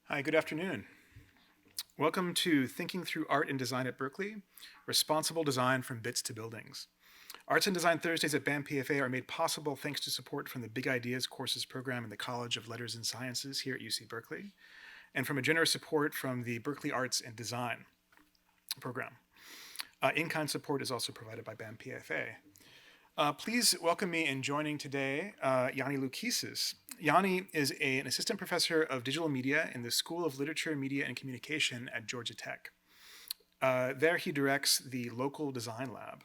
Hi, good afternoon. Welcome to Thinking Through Art and Design at Berkeley, Responsible Design from Bits to Buildings. Arts and Design Thursdays at BAMPFA are made possible thanks to support from the Big Ideas Courses program in the College of Letters and Sciences here at UC Berkeley, and from a generous support from the Berkeley Arts and Design program. In-kind support is also provided by BAMPFA. Please welcome me in joining today Yanni Loukissas. Yanni is an assistant professor of digital media in the School of Literature, Media, and Communication at Georgia Tech. There he directs the local design lab.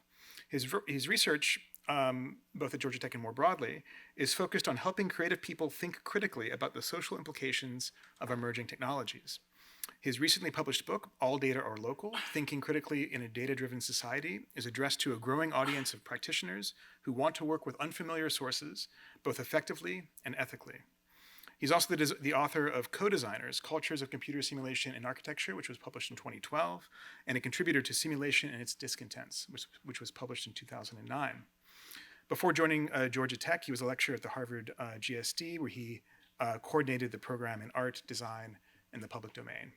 His research, both at Georgia Tech and more broadly, is focused on helping creative people think critically about the social implications of emerging technologies. His recently published book, All Data Are Local, Thinking Critically in a Data-Driven Society, is addressed to a growing audience of practitioners who want to work with unfamiliar sources, both effectively and ethically. He's also the author of Co-Designers, Cultures of Computer Simulation and Architecture, which was published in 2012, and a contributor to Simulation and Its Discontents, which was published in 2009. Before joining Georgia Tech, he was a lecturer at the Harvard GSD, where he coordinated the program in art, design, and the public domain.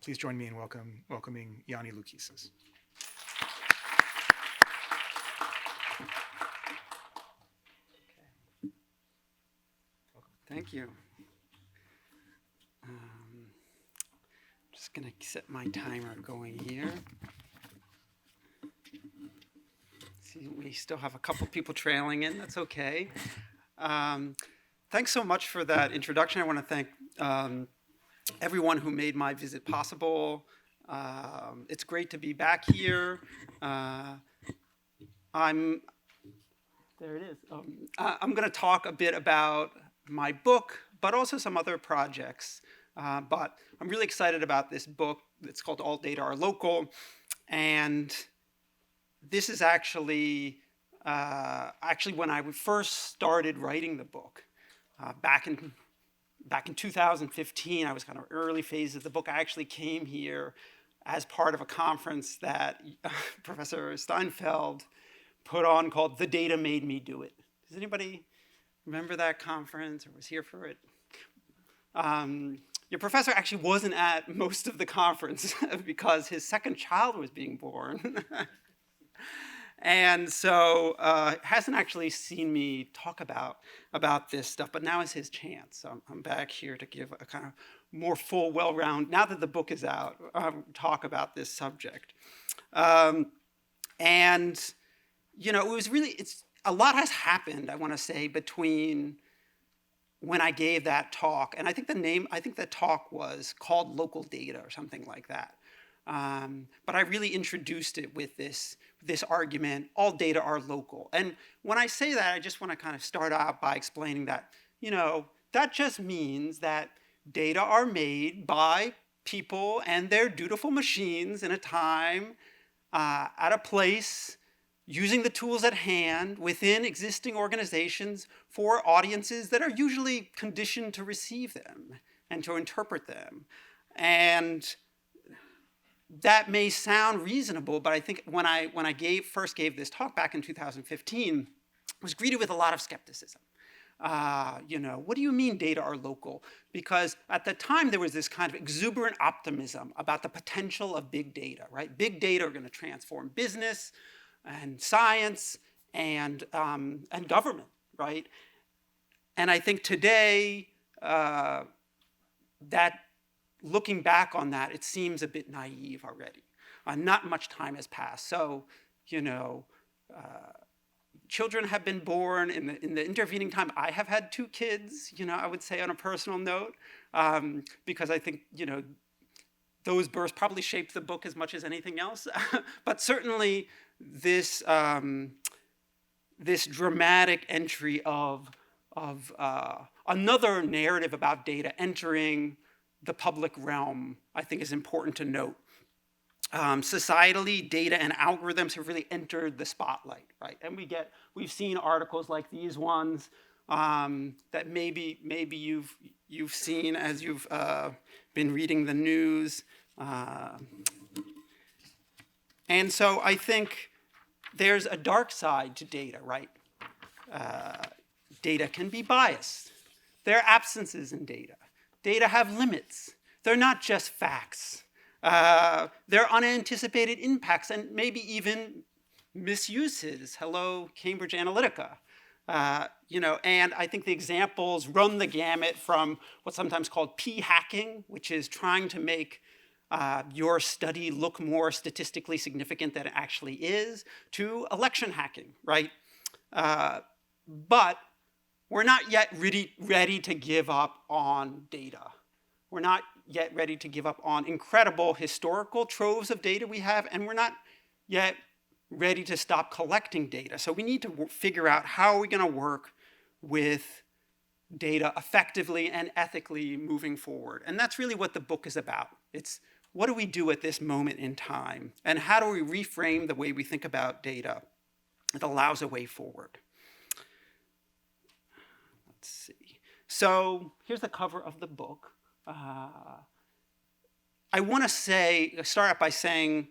Please join me in welcoming Yanni Loukissas. Thank you. Just going to set my timer going here. See, we still have a couple people trailing in. That's okay. Thanks so much for that introduction. I want to thank everyone who made my visit possible. It's great to be back here. I'm going to talk a bit about my book, but also some other projects. But I'm really excited about this book. It's called All Data Are Local. And this is actually when I first started writing the book, back in 2015, I was kind of early phases of the book. I actually came here as part of a conference that Professor Steinfeld put on called The Data Made Me Do It. Does anybody remember that conference or was here for it? Your professor actually wasn't at most of the conference because his second child was being born. And so hasn't actually seen me talk about this stuff, but now is his chance. So I'm back here to give a kind of more full, well-rounded, now that the book is out, talk about this subject. And, you know, a lot has happened, I want to say, between when I gave that talk, and I think the talk was called Local Data or something like that. But I really introduced it with this argument, all data are local. And when I say that, I just want to kind of start out by explaining that, you know, that just means that data are made by people and their dutiful machines in a time, at a place, using the tools at hand within existing organizations for audiences that are usually conditioned to receive them and to interpret them. And that may sound reasonable, but I think when I first gave this talk back in 2015, I was greeted with a lot of skepticism. You know, what do you mean data are local? Because at the time there was this kind of exuberant optimism about the potential of big data, right? Big data are going to transform business and science and government, right? And I think today that looking back on that, it seems a bit naive already. Not much time has passed. So, you know, children have been born in the intervening time. I have had 2 kids, you know, I would say on a personal note, because I think, you know, those births probably shaped the book as much as anything else. But certainly this dramatic entry of another narrative about data entering the public realm, I think, is important to note. Societally, data and algorithms have really entered the spotlight, right? And we've seen articles like these ones that maybe you've seen as you've been reading the news. And so I think there's a dark side to data, right? Data can be biased. There are absences in data. data have limits. They're not just facts. They're unanticipated impacts and maybe even misuses. Hello, Cambridge Analytica. And I think the examples run the gamut from what's sometimes called p-hacking, which is trying to make your study look more statistically significant than it actually is, to election hacking, right? But we're not yet ready to give up on data. We're not yet ready to give up on incredible historical troves of data we have, and we're not yet ready to stop collecting data. So we need to figure out how are we going to work with data effectively and ethically moving forward. And that's really what the book is about. It's what do we do at this moment in time, and how do we reframe the way we think about data that allows a way forward. Let's see. So here's the cover of the book. I want to start out by saying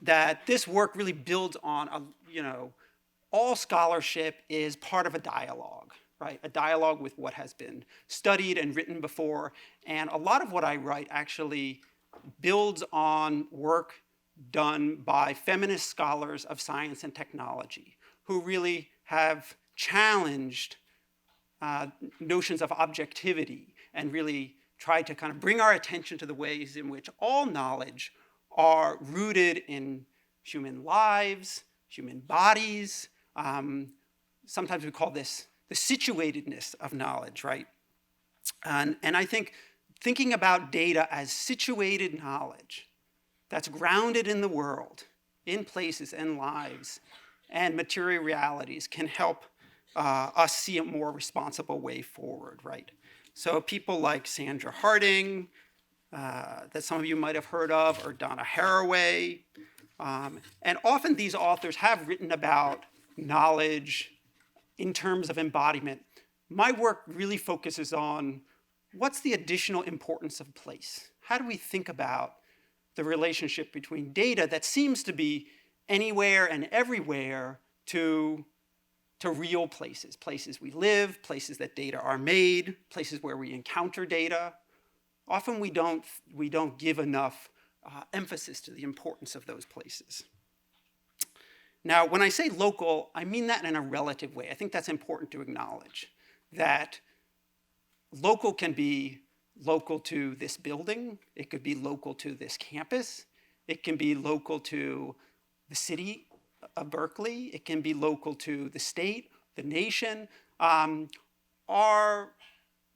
that this work really builds on, all scholarship is part of a dialogue, right? A dialogue with what has been studied and written before. And a lot of what I write actually builds on work done by feminist scholars of science and technology who really have challenged notions of objectivity and really tried to kind of bring our attention to the ways in which all knowledge are rooted in human lives, human bodies. Sometimes we call this the situatedness of knowledge, right? And I think thinking about data as situated knowledge that's grounded in the world, in places and lives and material realities can help us see a more responsible way forward, right? So people like Sandra Harding, that some of you might have heard of, or Donna Haraway. And often these authors have written about knowledge in terms of embodiment. My work really focuses on what's the additional importance of place? How do we think about the relationship between data that seems to be anywhere and everywhere to real places, places we live, places that data are made, places where we encounter data. Often we don't give enough emphasis to the importance of those places. Now, when I say local, I mean that in a relative way. I think that's important to acknowledge, that local can be local to this building, it could be local to this campus, it can be local to the city of Berkeley, it can be local to the state, the nation. Our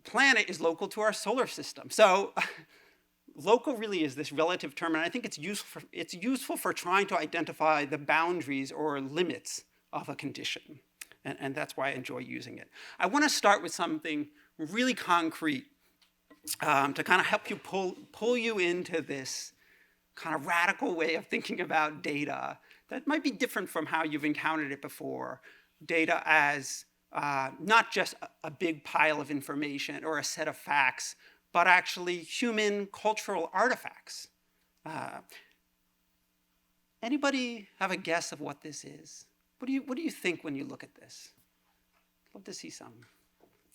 planet is local to our solar system. So local really is this relative term, and I think it's useful for trying to identify the boundaries or limits of a condition. And that's why I enjoy using it. I want to start with something really concrete to kind of help you pull you into this kind of radical way of thinking about data that might be different from how you've encountered it before. Data as not just a big pile of information or a set of facts, but actually human cultural artifacts. Anybody have a guess of what this is? What do you think when you look at this? I'd love to see some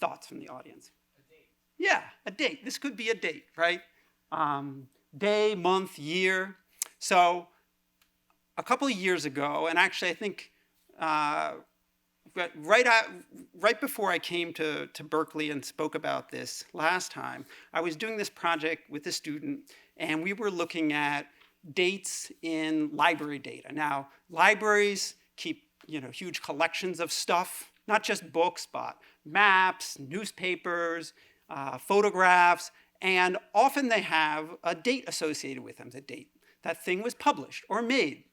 thoughts from the audience. A date. Yeah, a date. This could be a date, right? Day, month, year. So a couple of years ago, and actually I think right before I came to Berkeley and spoke about this last time, I was doing this project with a student, and we were looking at dates in library data. Now, libraries keep huge collections of stuff, not just books, but maps, newspapers, photographs, and often they have a date associated with them, the date that thing was published or made.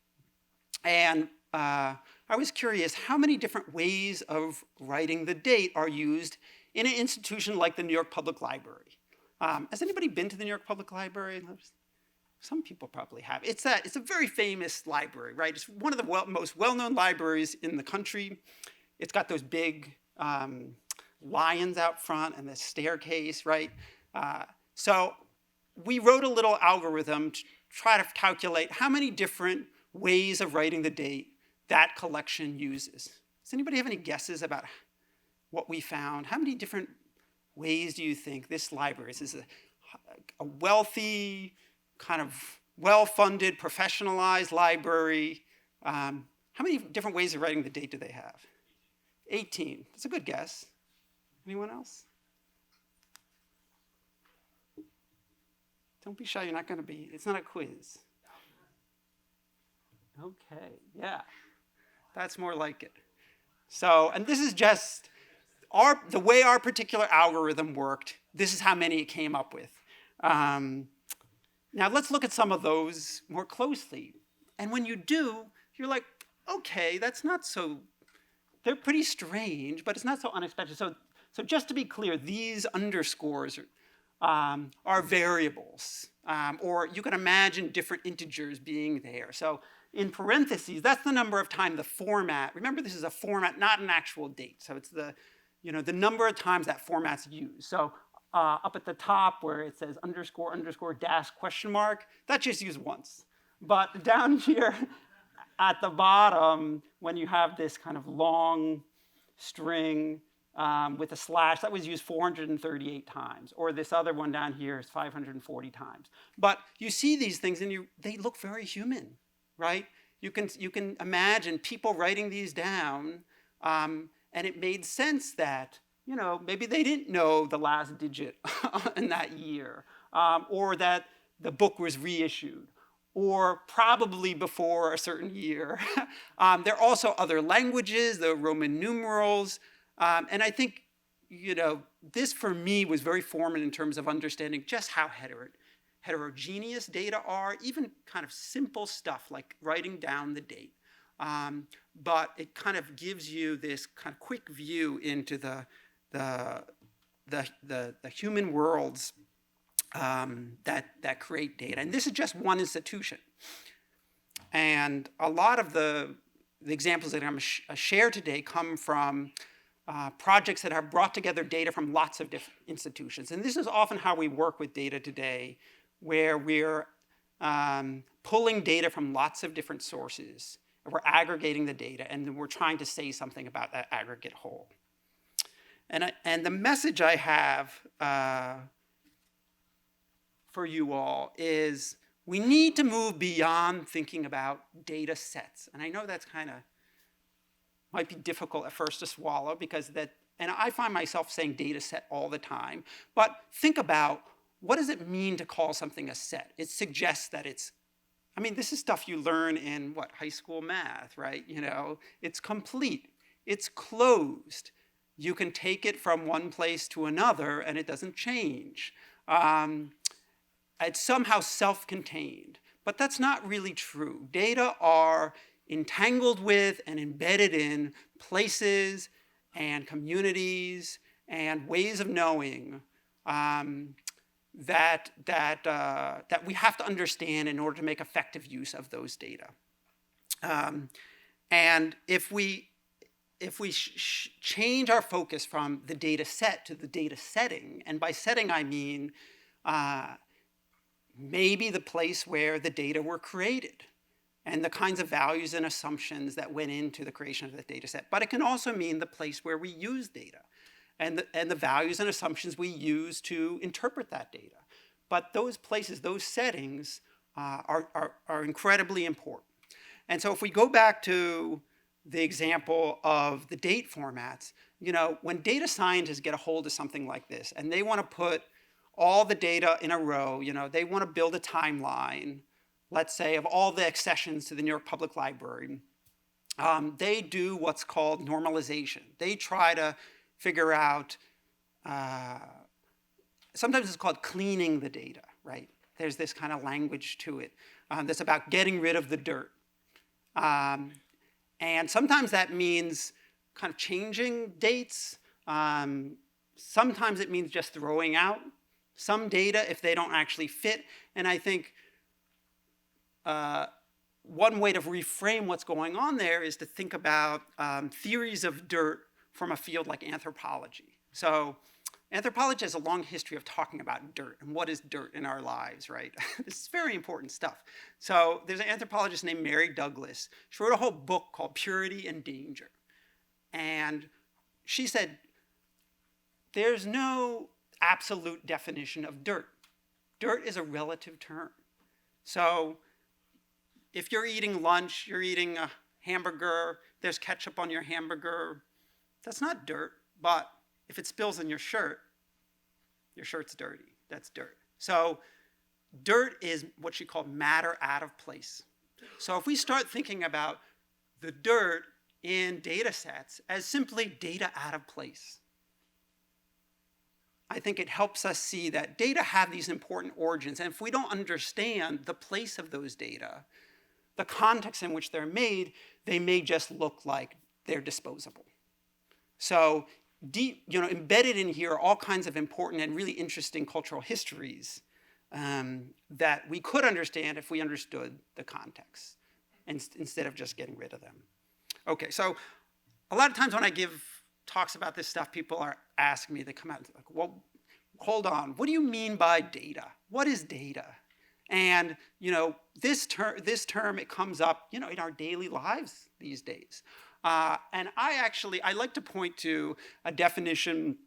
And I was curious how many different ways of writing the date are used in an institution like the New York Public Library. Has anybody been to the New York Public Library? Some people probably have. It's a very famous library, right? It's one of the most well-known libraries in the country. It's got those big lions out front and the staircase, right? So we wrote a little algorithm to try to calculate how many different ways of writing the date that collection uses. Does anybody have any guesses about what we found? How many different ways do you think this library, this is a wealthy, kind of well-funded, professionalized library, how many different ways of writing the date do they have? 18. That's a good guess. Anyone else? Don't be shy, you're not going to be, it's not a quiz. Okay, yeah. That's more like it. So, and this is just the way our particular algorithm worked. This is how many it came up with. Now let's look at some of those more closely. And when you do, you're like, okay, that's not so, they're pretty strange, but it's not so unexpected. So just to be clear, these underscores are variables, or you can imagine different integers being there. So in parentheses, that's the number of times the format, remember this is a format, not an actual date. So it's the number of times that format's used. So up at the top where it says underscore, underscore, dash, question mark, that's just used once. But down here at the bottom, when you have this kind of long string with a slash, that was used 438 times. Or this other one down here is 540 times. But you see these things and they look very human, right? You can imagine people writing these down, and it made sense that, maybe they didn't know the last digit in that year, or that the book was reissued, or probably before a certain year. There are also other languages, the Roman numerals, and I think, this for me was very formative in terms of understanding just how heterogeneous data are, even kind of simple stuff like writing down the date. But it kind of gives you this kind of quick view into the human worlds that create data. And this is just one institution. And a lot of the examples that I'm going to share today come from projects that have brought together data from lots of different institutions. And this is often how we work with data today, where we're pulling data from lots of different sources. We're aggregating the data, and then we're trying to say something about that aggregate whole. And the message I have for you all is we need to move beyond thinking about data sets. And I know that's might be difficult at first to swallow and I find myself saying data set all the time, but think about what does it mean to call something a set? It suggests that this is stuff you learn in high school math, right? It's complete, it's closed. You can take it from one place to another and it doesn't change. It's somehow self-contained, but that's not really true. Data are entangled with and embedded in places and communities and ways of knowing that we have to understand in order to make effective use of those data. And if we change our focus from the data set to the data setting, and by setting I mean maybe the place where the data were created and the kinds of values and assumptions that went into the creation of the data set. But it can also mean the place where we use data and the values and assumptions we use to interpret that data. But those places, those settings are incredibly important. And so if we go back to the example of the date formats, when data scientists get a hold of something like this and they want to put all the data in a row, they want to build a timeline, let's say, of all the accessions to the New York Public Library, they do what's called normalization. They try to figure out, sometimes it's called cleaning the data, right? There's this kind of language to it that's about getting rid of the dirt. And sometimes that means kind of changing dates. Sometimes it means just throwing out some data if they don't actually fit. And I think one way to reframe what's going on there is to think about theories of dirt from a field like anthropology. So anthropology has a long history of talking about dirt and what is dirt in our lives, right? This is very important stuff. So there's an anthropologist named Mary Douglas. She wrote a whole book called Purity and Danger. And she said, there's no absolute definition of dirt. Dirt is a relative term. So if you're eating lunch, you're eating a hamburger, there's ketchup on your hamburger, that's not dirt. But if it spills in your shirt's dirty. That's dirt. So dirt is what you call matter out of place. So if we start thinking about the dirt in data sets as simply data out of place, I think it helps us see that data have these important origins. And if we don't understand the place of those data, the context in which they're made, they may just look like they're disposable. So embedded in here are all kinds of important and really interesting cultural histories that we could understand if we understood the context instead of just getting rid of them. Okay, so a lot of times when I give talks about this stuff, people are asking me, they come out and like, well, hold on, what do you mean by data? What is data? And this term, it comes up in our daily lives these days. And I like to point to a definition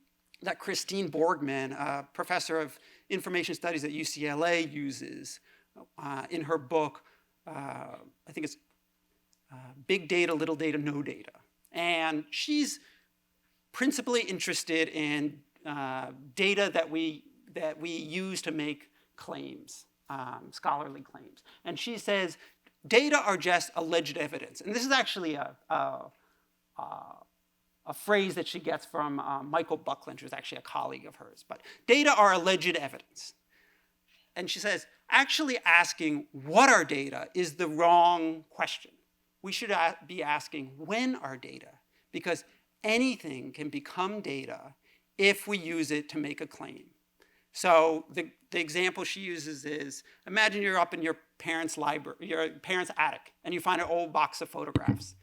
that Christine Borgman, a professor of information studies at UCLA, uses in her book. I think it's Big Data, Little Data, No Data. And she's principally interested in data that we use to make claims, scholarly claims. And she says data are just alleged evidence. And this is actually a phrase that she gets from Michael Buckland, who's actually a colleague of hers. But data are alleged evidence. And she says, actually asking what are data is the wrong question. We should be asking when are data, because anything can become data if we use it to make a claim. So the example she uses is, imagine you're up in your parents' library, your parents' attic, and you find an old box of photographs.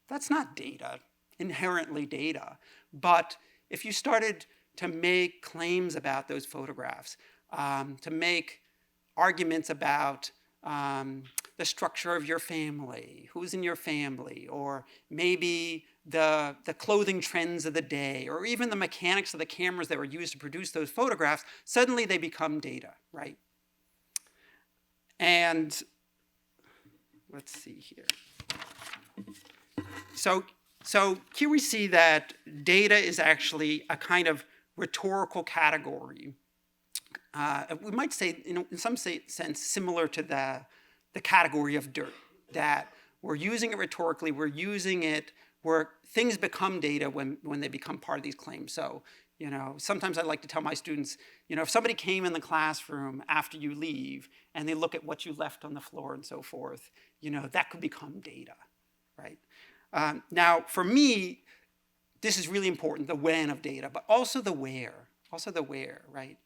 That's not data, inherently data. But if you started to make claims about those photographs, to make arguments about the structure of your family, who's in your family, or maybe the clothing trends of the day, or even the mechanics of the cameras that were used to produce those photographs, suddenly they become data, right? And let's see here. So here we see that data is actually a kind of rhetorical category. We might say, in some sense, similar to the category of dirt, that we're using it rhetorically, we're using it where things become data when they become part of these claims. So, sometimes I like to tell my students, if somebody came in the classroom after you leave and they look at what you left on the floor and so forth, that could become data, right? Now, for me, this is really important, the when of data, but also the where, right?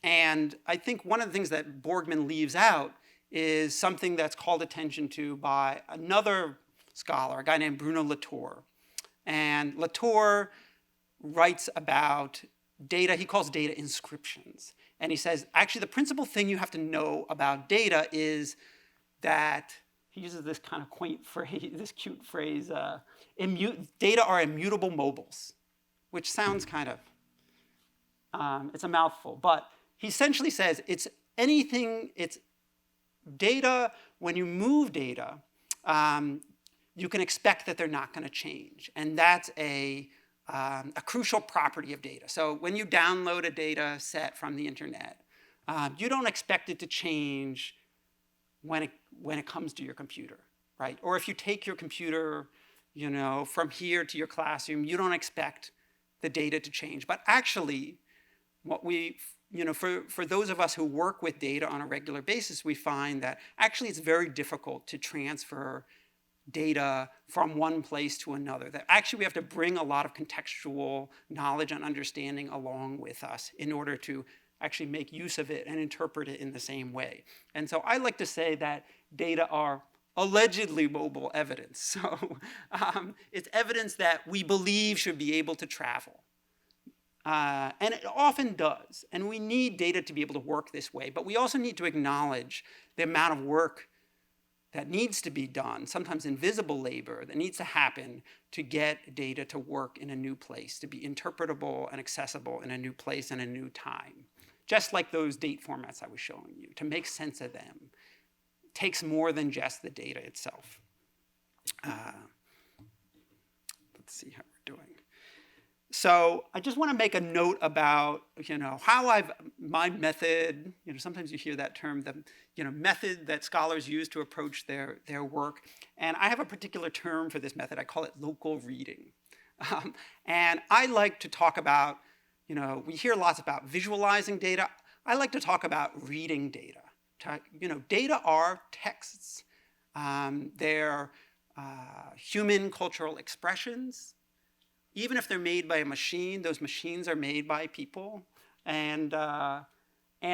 And I think one of the things that Borgman leaves out is something that's called attention to by another scholar, a guy named Bruno Latour. And Latour writes about data, he calls data inscriptions. And he says, actually, the principal thing you have to know about data is that, he uses this kind of quaint phrase, this cute phrase, data are immutable mobiles, which sounds kind of, it's a mouthful. But he essentially says it's data, when you move data, you can expect that they're not going to change. And that's a crucial property of data. So when you download a data set from the internet, you don't expect it to change when it comes to your computer, right? Or if you take your computer, from here to your classroom, you don't expect the data to change. But actually, what we, for those of us who work with data on a regular basis, we find that actually it's very difficult to transfer data from one place to another. That actually we have to bring a lot of contextual knowledge and understanding along with us in order to actually make use of it and interpret it in the same way. And so I like to say that data are allegedly mobile evidence. So it's evidence that we believe should be able to travel. And it often does. And we need data to be able to work this way. But we also need to acknowledge the amount of work that needs to be done, sometimes invisible labor that needs to happen to get data to work in a new place, to be interpretable and accessible in a new place and a new time. Just like those date formats I was showing you, to make sense of them takes more than just the data itself. Let's see how we're doing. So I just want to make a note about, how my method, sometimes you hear that term, the, method that scholars use to approach their work. And I have a particular term for this method. I call it local reading. And I like to talk about, we hear lots about visualizing data. I like to talk about reading data. Data are texts. They're human cultural expressions. Even if they're made by a machine, those machines are made by people. And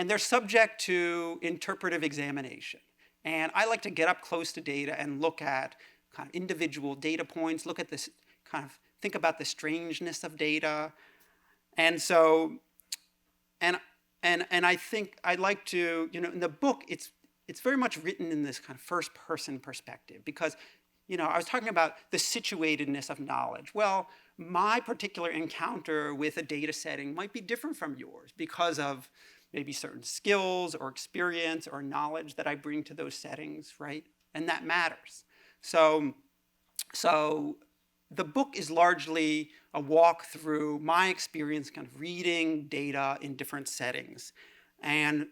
they're subject to interpretive examination. And I like to get up close to data and look at kind of individual data points, look at this think about the strangeness of data. And so, and I think I'd like to, in the book, it's very much written in this kind of first person perspective because, I was talking about the situatedness of knowledge. Well, my particular encounter with a data setting might be different from yours because of maybe certain skills or experience or knowledge that I bring to those settings, right? And that matters. So the book is largely a walk through my experience kind of reading data in different settings. And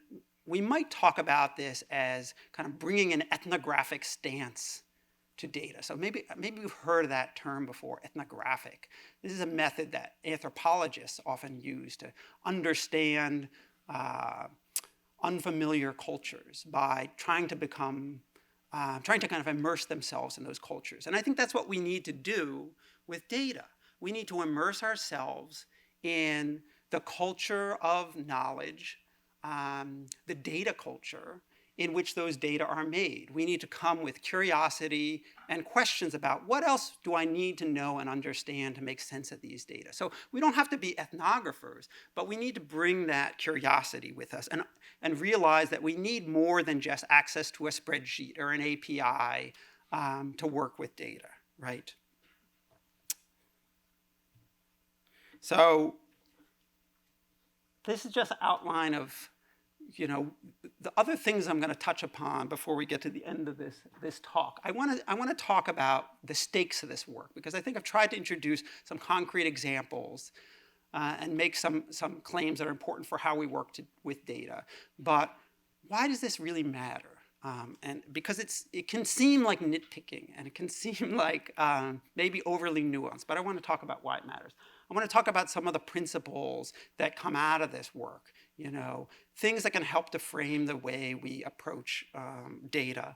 we might talk about this as kind of bringing an ethnographic stance to data. So maybe you've heard of that term before, ethnographic. This is a method that anthropologists often use to understand unfamiliar cultures by trying to kind of immerse themselves in those cultures. And I think that's what we need to do with data. We need to immerse ourselves in the culture of knowledge, the data culture, in which those data are made. We need to come with curiosity and questions about what else do I need to know and understand to make sense of these data. So we don't have to be ethnographers, but we need to bring that curiosity with us and realize that we need more than just access to a spreadsheet or an API to work with data, right? So this is just an outline of the other things I'm going to touch upon before we get to the end of this talk. I want to talk about the stakes of this work because I think I've tried to introduce some concrete examples and make some claims that are important for how we work with data. But why does this really matter? And because it can seem like nitpicking and it can seem like maybe overly nuanced, but I want to talk about why it matters. I want to talk about some of the principles that come out of this work, things that can help to frame the way we approach data.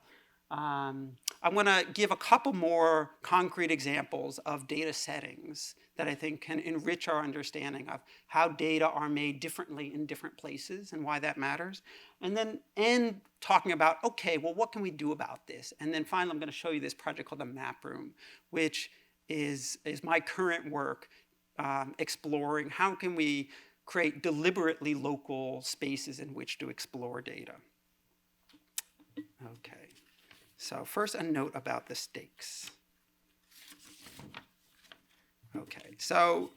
I want to give a couple more concrete examples of data settings that I think can enrich our understanding of how data are made differently in different places and why that matters. And then end talking about, okay, well, what can we do about this? And then finally, I'm going to show you this project called the Map Room, which is my current work exploring how can we create deliberately local spaces in which to explore data. Okay, so first a note about the stakes. Okay, so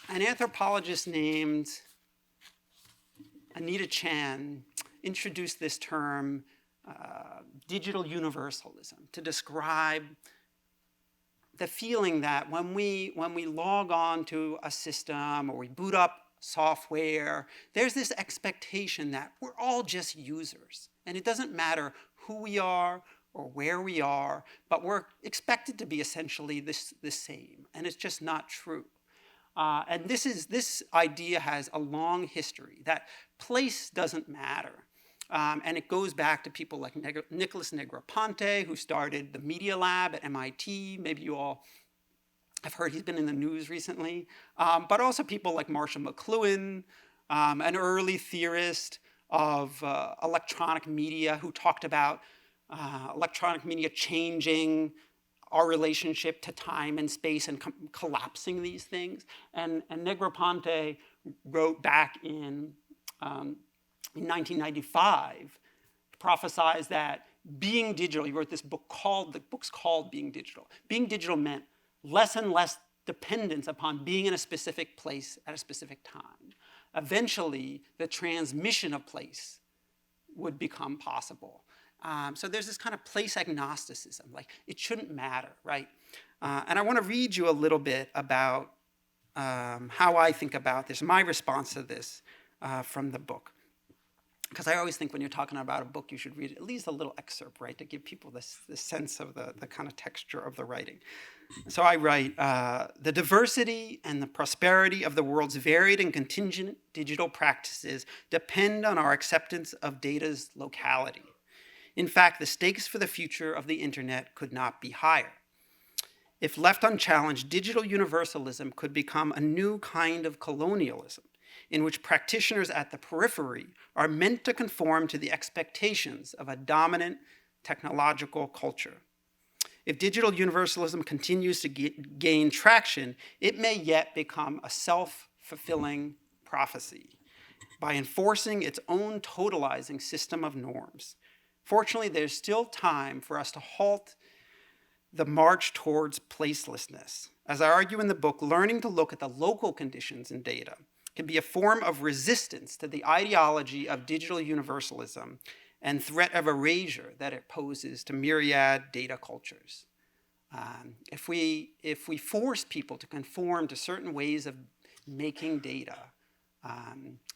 an anthropologist named Anita Chan introduced this term, digital universalism, to describe the feeling that when we log on to a system or we boot up software, there's this expectation that we're all just users. And it doesn't matter who we are or where we are, but we're expected to be essentially the same. And it's just not true. And this idea has a long history, that place doesn't matter. And it goes back to people like Nicholas Negroponte, who started the metaLAB at MIT. Maybe you all have heard he's been in the news recently. But also people like Marshall McLuhan, an early theorist of electronic media who talked about electronic media changing our relationship to time and space and collapsing these things. And Negroponte wrote back in 1995, prophesies that being digital, you wrote this book the book's called Being Digital. Being digital meant less and less dependence upon being in a specific place at a specific time. Eventually, the transmission of place would become possible. So there's this kind of place agnosticism, like it shouldn't matter, right? And I want to read you a little bit about how I think about this, my response to this from the book. Because I always think when you're talking about a book, you should read at least a little excerpt, right, to give people this sense of the kind of texture of the writing. So I write, the diversity and the prosperity of the world's varied and contingent digital practices depend on our acceptance of data's locality. In fact, the stakes for the future of the internet could not be higher. If left unchallenged, digital universalism could become a new kind of colonialism, in which practitioners at the periphery are meant to conform to the expectations of a dominant technological culture. If digital universalism continues to gain traction, it may yet become a self-fulfilling prophecy by enforcing its own totalizing system of norms. Fortunately, there's still time for us to halt the march towards placelessness. As I argue in the book, learning to look at the local conditions in data can be a form of resistance to the ideology of digital universalism and threat of erasure that it poses to myriad data cultures. If we force people to conform to certain ways of making data,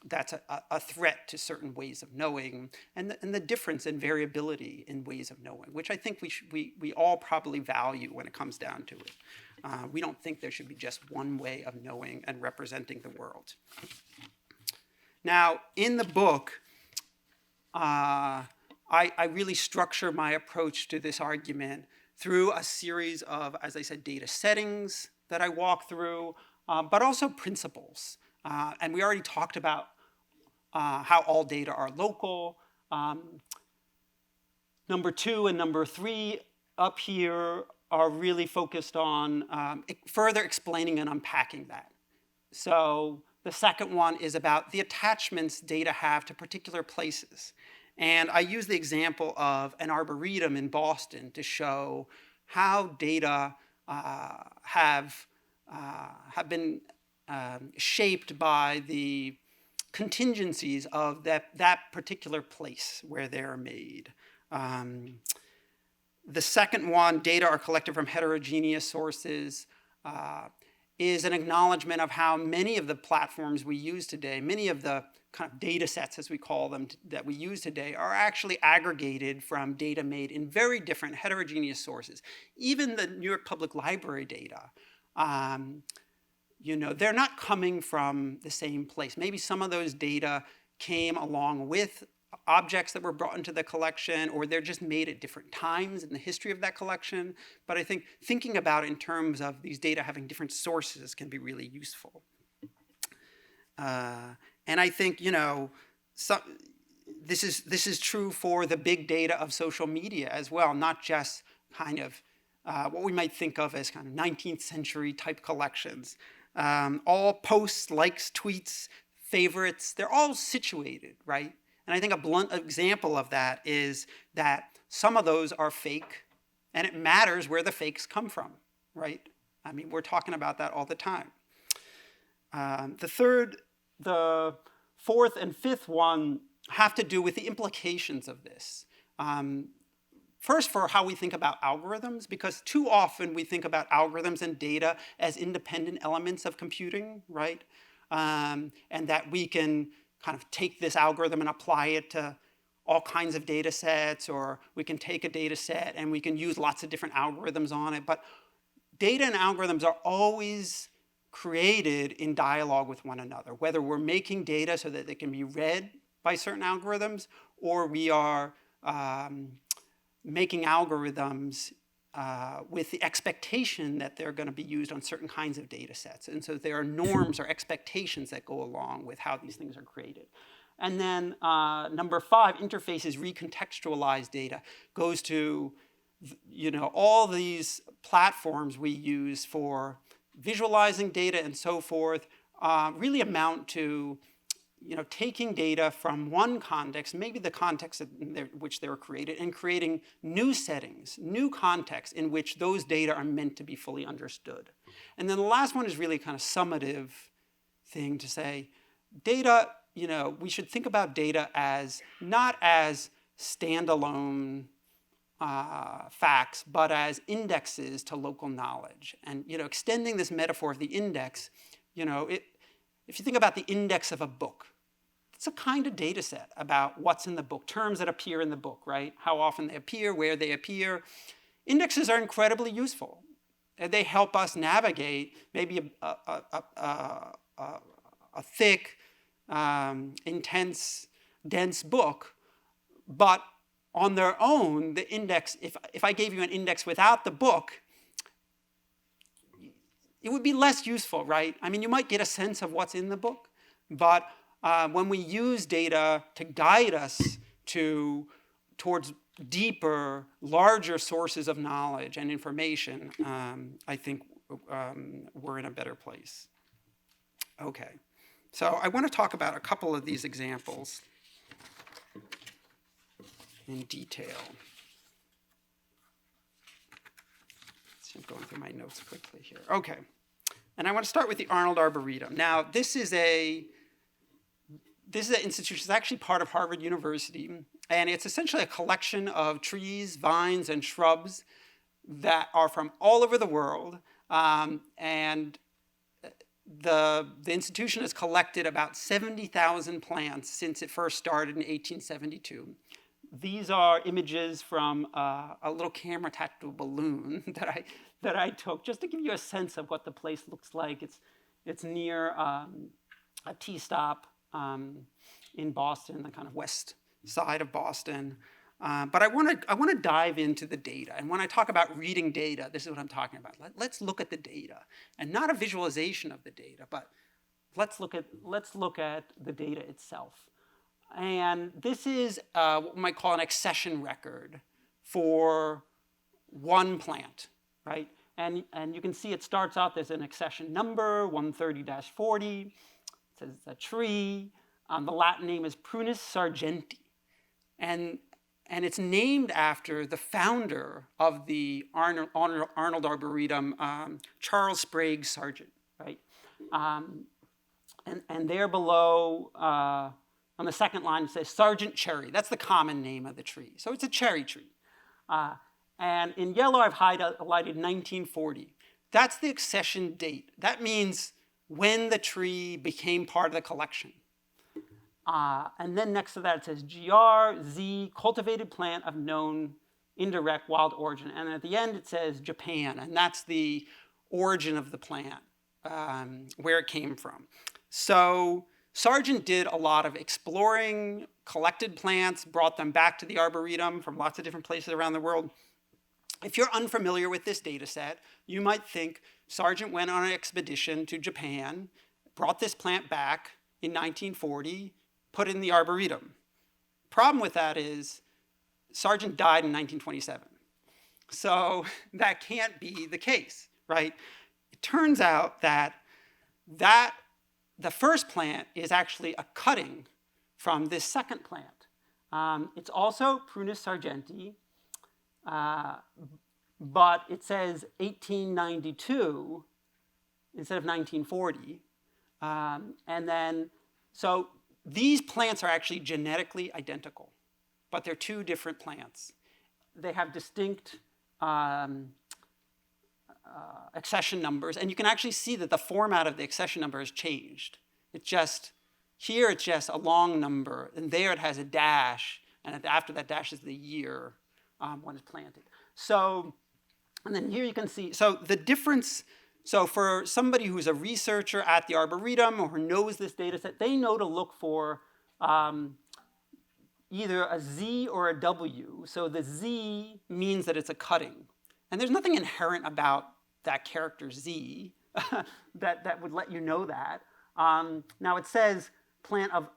that's a threat to certain ways of knowing and the difference in variability in ways of knowing, which I think we all probably value when it comes down to it. We don't think there should be just one way of knowing and representing the world. Now, in the book, I really structure my approach to this argument through a series of, as I said, data settings that I walk through, but also principles. And we already talked about how all data are local. Number 2 and number 3 up here are really focused on further explaining and unpacking that. So the second one is about the attachments data have to particular places. And I use the example of an arboretum in Boston to show how data have been shaped by the contingencies of that particular place where they're made. The second one, data are collected from heterogeneous sources, is an acknowledgement of how many of the platforms we use today, many of the kind of data sets, as we call them, that we use today are actually aggregated from data made in very different heterogeneous sources. Even the New York Public Library data, they're not coming from the same place. Maybe some of those data came along with objects that were brought into the collection, or they're just made at different times in the history of that collection. But I think thinking about it in terms of these data having different sources can be really useful. And I think, this is true for the big data of social media as well, not just kind of what we might think of as kind of 19th century type collections. All posts, likes, tweets, favorites, they're all situated, right? And I think a blunt example of that is that some of those are fake, and it matters where the fakes come from, right? I mean, we're talking about that all the time. The fourth and fifth one have to do with the implications of this. First, for how we think about algorithms, because too often we think about algorithms and data as independent elements of computing, right? And that we can kind of take this algorithm and apply it to all kinds of data sets, or we can take a data set and we can use lots of different algorithms on it. But data and algorithms are always created in dialogue with one another, whether we're making data so that they can be read by certain algorithms, or we are making algorithms with the expectation that they're going to be used on certain kinds of data sets. And so there are norms or expectations that go along with how these things are created. And then number 5, interfaces recontextualize data, goes to all these platforms we use for visualizing data and so forth, really amount to taking data from one context, maybe the context in which they were created, and creating new settings, new contexts in which those data are meant to be fully understood. And then the last one is really kind of summative thing to say, data, we should think about data as not as standalone facts, but as indexes to local knowledge. And extending this metaphor of the index, if you think about the index of a book, it's a kind of data set about what's in the book, terms that appear in the book, right? How often they appear, where they appear. Indexes are incredibly useful. They help us navigate maybe a thick, intense, dense book, but on their own, the index, if I gave you an index without the book, it would be less useful, right? I mean, you might get a sense of what's in the book, but when we use data to guide us towards deeper, larger sources of knowledge and information, I think we're in a better place. Okay, so I want to talk about a couple of these examples in detail. I'm going through my notes quickly here. Okay, and I want to start with the Arnold Arboretum. Now, this is an institution that's actually part of Harvard University, and it's essentially a collection of trees, vines, and shrubs that are from all over the world. And the institution has collected about 70,000 plants since it first started in 1872. These are images from a little camera attached to a balloon that I took just to give you a sense of what the place looks like. It's near a tea stop in Boston, the kind of west side of Boston. But I want to dive into the data. And when I talk about reading data, this is what I'm talking about. Let's look at the data, and not a visualization of the data, but let's look at the data itself. And this is what we might call an accession record for one plant, right? And you can see it starts out, there's an accession number, 130-40. It says it's a tree. The Latin name is Prunus sargenti. And it's named after the founder of the Arnold Arboretum, Charles Sprague Sargent, right? And there below, on the second line, it says Sargent cherry. That's the common name of the tree. So it's a cherry tree. And in yellow, I've highlighted 1940. That's the accession date. That means when the tree became part of the collection. And then next to that, it says GR, cultivated plant of known indirect wild origin. And at the end, it says Japan. And that's the origin of the plant, where it came from. So Sargent did a lot of exploring, collected plants, brought them back to the Arboretum from lots of different places around the world. If you're unfamiliar with this data set, you might think Sargent went on an expedition to Japan, brought this plant back in 1940, put it in the Arboretum. Problem with that is Sargent died in 1927. So that can't be the case, right? It turns out that the first plant is actually a cutting from this second plant. It's also Prunus sargenti, but it says 1892 instead of 1940. And then, so these plants are actually genetically identical, but they're two different plants. They have distinct accession numbers, and you can actually see that the format of the accession number has changed. Here it's just a long number, and there it has a dash, and after that dash is the year when it's planted. So, and then here you can see, so the difference, so for somebody who's a researcher at the Arboretum or who knows this data set, they know to look for either a Z or a W. So the Z means that it's a cutting. And there's nothing inherent about that character Z that would let you know that. Now it says plant of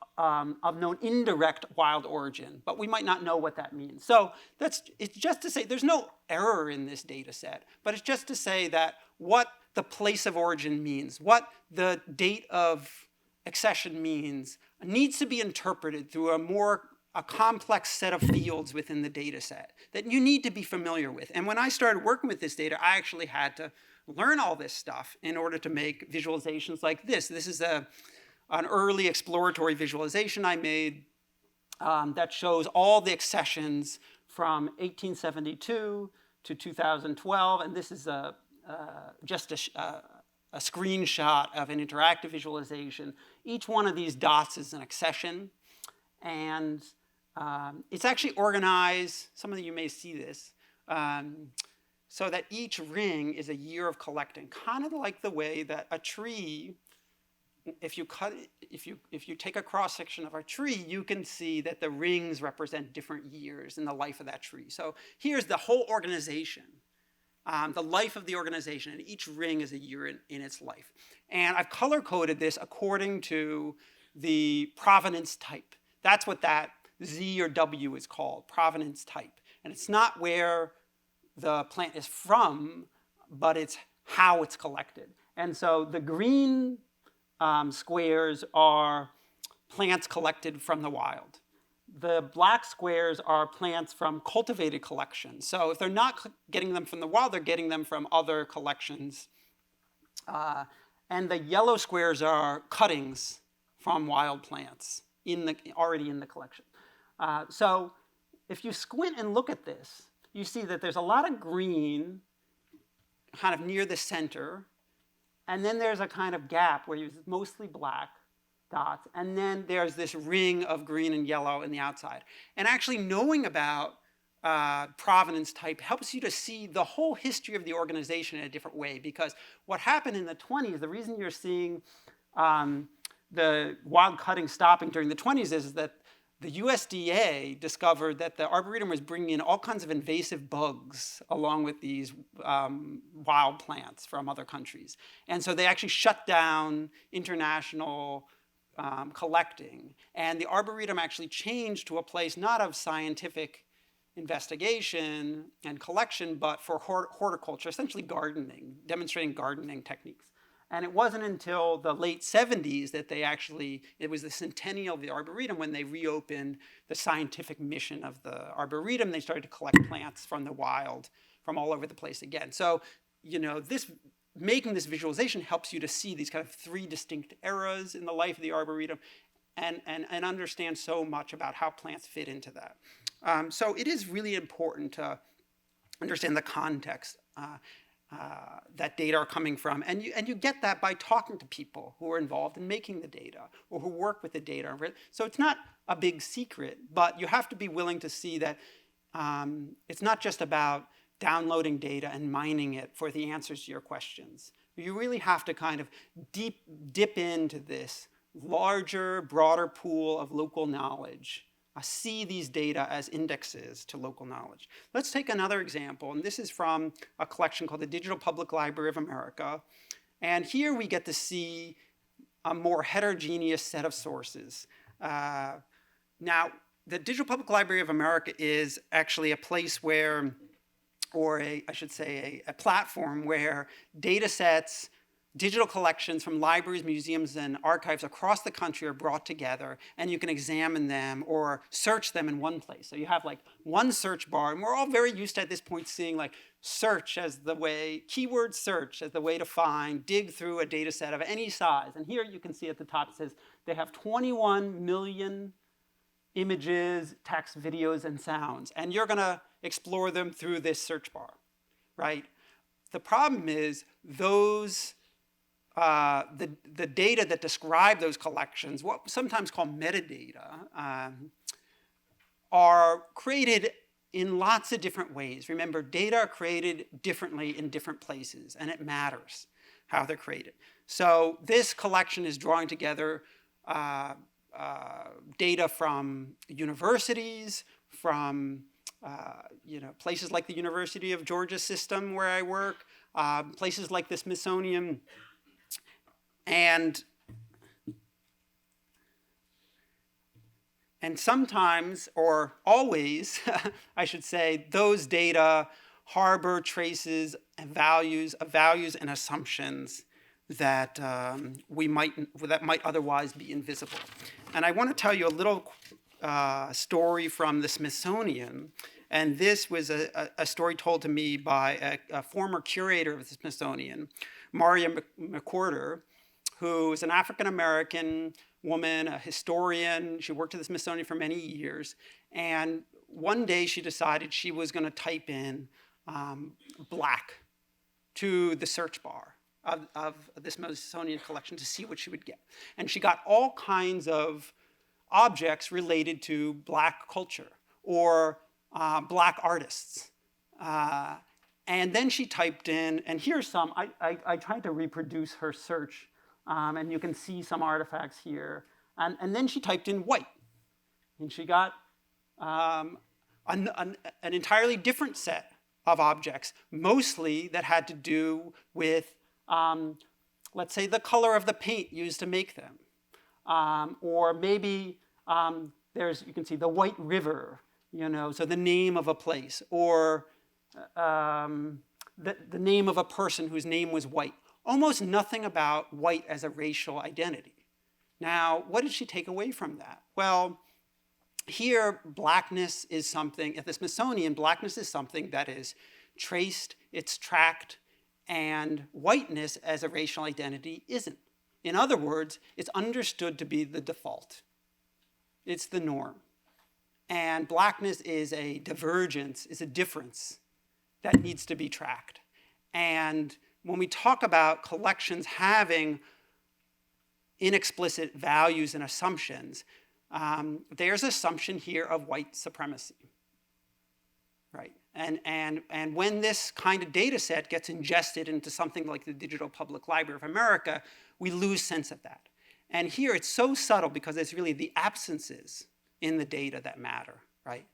known indirect wild origin, but we might not know what that means. So it's just to say there's no error in this data set, but it's just to say that what the place of origin means, what the date of accession means, needs to be interpreted through a complex set of fields within the data set that you need to be familiar with. And when I started working with this data, I actually had to learn all this stuff in order to make visualizations like this. This is an early exploratory visualization I made that shows all the accessions from 1872 to 2012. And this is just a screenshot of an interactive visualization. Each one of these dots is an accession. And it's actually organized, some of you may see this, so that each ring is a year of collecting, kind of like the way that a tree, if you take a cross section of a tree, you can see that the rings represent different years in the life of that tree. So here's the whole organization, the life of the organization, and each ring is a year in its life. And I've color coded this according to the provenance type. That's what that Z or W is called, provenance type. And it's not where the plant is from, but it's how it's collected. And so the green squares are plants collected from the wild. The black squares are plants from cultivated collections. So if they're not getting them from the wild, they're getting them from other collections. And the yellow squares are cuttings from wild plants already in the collection. So if you squint and look at this, you see that there's a lot of green kind of near the center, and then there's a kind of gap where it's mostly black dots, and then there's this ring of green and yellow in the outside. And actually knowing about provenance type helps you to see the whole history of the organization in a different way, because what happened in the 20s, the reason you're seeing the wild cutting stopping during the 20s is that the USDA discovered that the Arboretum was bringing in all kinds of invasive bugs along with these wild plants from other countries. And so they actually shut down international collecting. And the Arboretum actually changed to a place not of scientific investigation and collection, but for horticulture, essentially gardening, demonstrating gardening techniques. And it wasn't until the late 70s that it was the centennial of the Arboretum when they reopened the scientific mission of the Arboretum. They started to collect plants from the wild, from all over the place again. So, making this visualization helps you to see these kind of three distinct eras in the life of the Arboretum and understand so much about how plants fit into that. So it is really important to understand the context that data are coming from. And you get that by talking to people who are involved in making the data or who work with the data. So it's not a big secret, but you have to be willing to see that it's not just about downloading data and mining it for the answers to your questions. You really have to kind of dip into this larger, broader pool of local knowledge. See these data as indexes to local knowledge. Let's take another example, and this is from a collection called the Digital Public Library of America. And here we get to see a more heterogeneous set of sources. Now, the Digital Public Library of America is actually a place where, or I should say a platform where data sets, digital collections from libraries, museums, and archives across the country are brought together, and you can examine them or search them in one place. So you have like one search bar, and we're all very used to at this point seeing like search as the way, keyword search as the way to dig through a data set of any size. And here you can see at the top it says they have 21 million images, text, videos, and sounds, and you're gonna explore them through this search bar, right? The problem is those the data that describe those collections, what sometimes called metadata, are created in lots of different ways. Remember, data are created differently in different places, and it matters how they're created. So this collection is drawing together data from universities, from places like the University of Georgia system where I work, places like the Smithsonian, and sometimes, or always, I should say, those data harbor traces and values and assumptions that might otherwise be invisible. And I want to tell you a little story from the Smithsonian. And this was a story told to me by a former curator of the Smithsonian, Maria McWhorter, who is an African-American woman, a historian. She worked at the Smithsonian for many years. And one day she decided she was going to type in black to the search bar of the Smithsonian collection to see what she would get. And she got all kinds of objects related to black culture or black artists. And then she typed in, and here's some, I tried to reproduce her search, and you can see some artifacts here. And then she typed in white, and she got an entirely different set of objects, mostly that had to do with, let's say, the color of the paint used to make them. Or maybe you can see the White River, so the name of a place, or the name of a person whose name was White. Almost nothing about white as a racial identity. Now, what did she take away from that? Well, here, blackness is something, at the Smithsonian, blackness is something that is traced, it's tracked, and whiteness as a racial identity isn't. In other words, it's understood to be the default. It's the norm. And blackness is a divergence, is a difference that needs to be tracked. And when we talk about collections having inexplicit values and assumptions, there's assumption here of white supremacy, right? And when this kind of data set gets ingested into something like the Digital Public Library of America, we lose sense of that. And here it's so subtle because it's really the absences in the data that matter, right?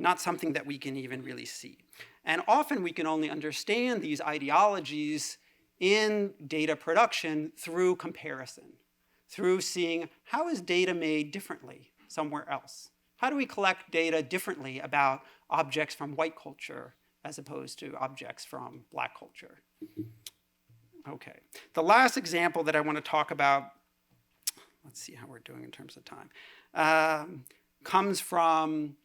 Not something that we can even really see. And often we can only understand these ideologies in data production through comparison, through seeing how is data made differently somewhere else? How do we collect data differently about objects from white culture as opposed to objects from black culture? Okay, the last example that I want to talk about, let's see how we're doing in terms of time, comes from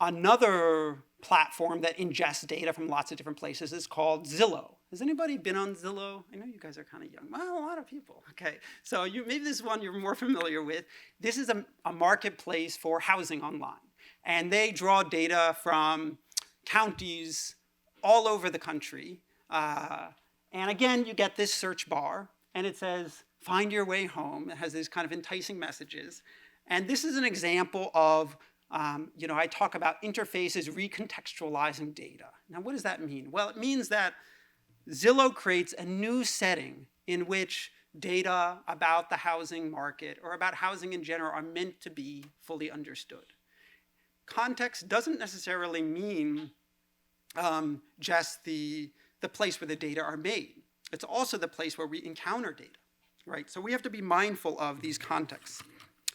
another platform that ingests data from lots of different places. It's called Zillow. Has anybody been on Zillow? I know you guys are kind of young. Well, a lot of people. Okay, so maybe this is one you're more familiar with. This is a marketplace for housing online. And they draw data from counties all over the country. And again, you get this search bar, and it says, find your way home. It has these kind of enticing messages. And this is an example of, I talk about interfaces recontextualizing data. Now, what does that mean? Well, it means that Zillow creates a new setting in which data about the housing market or about housing in general are meant to be fully understood. Context doesn't necessarily mean just the place where the data are made. It's also the place where we encounter data, right? So we have to be mindful of these contexts.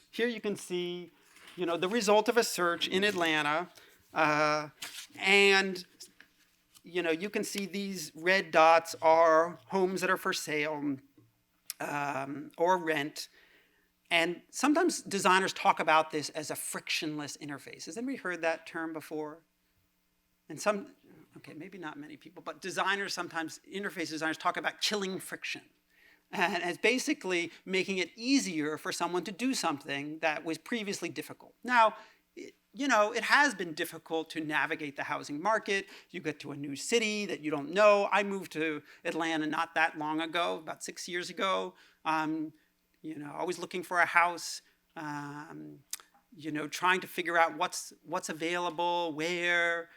Here you can see, the result of a search in Atlanta, and you can see these red dots are homes that are for sale or rent. And sometimes designers talk about this as a frictionless interface. Has anybody heard that term before? And okay, maybe not many people, but interface designers talk about killing friction. And as basically making it easier for someone to do something that was previously difficult. Now, it has been difficult to navigate the housing market. You get to a new city that you don't know. I moved to Atlanta not that long ago, about 6 years ago. I was looking for a house, trying to figure out what's available, where,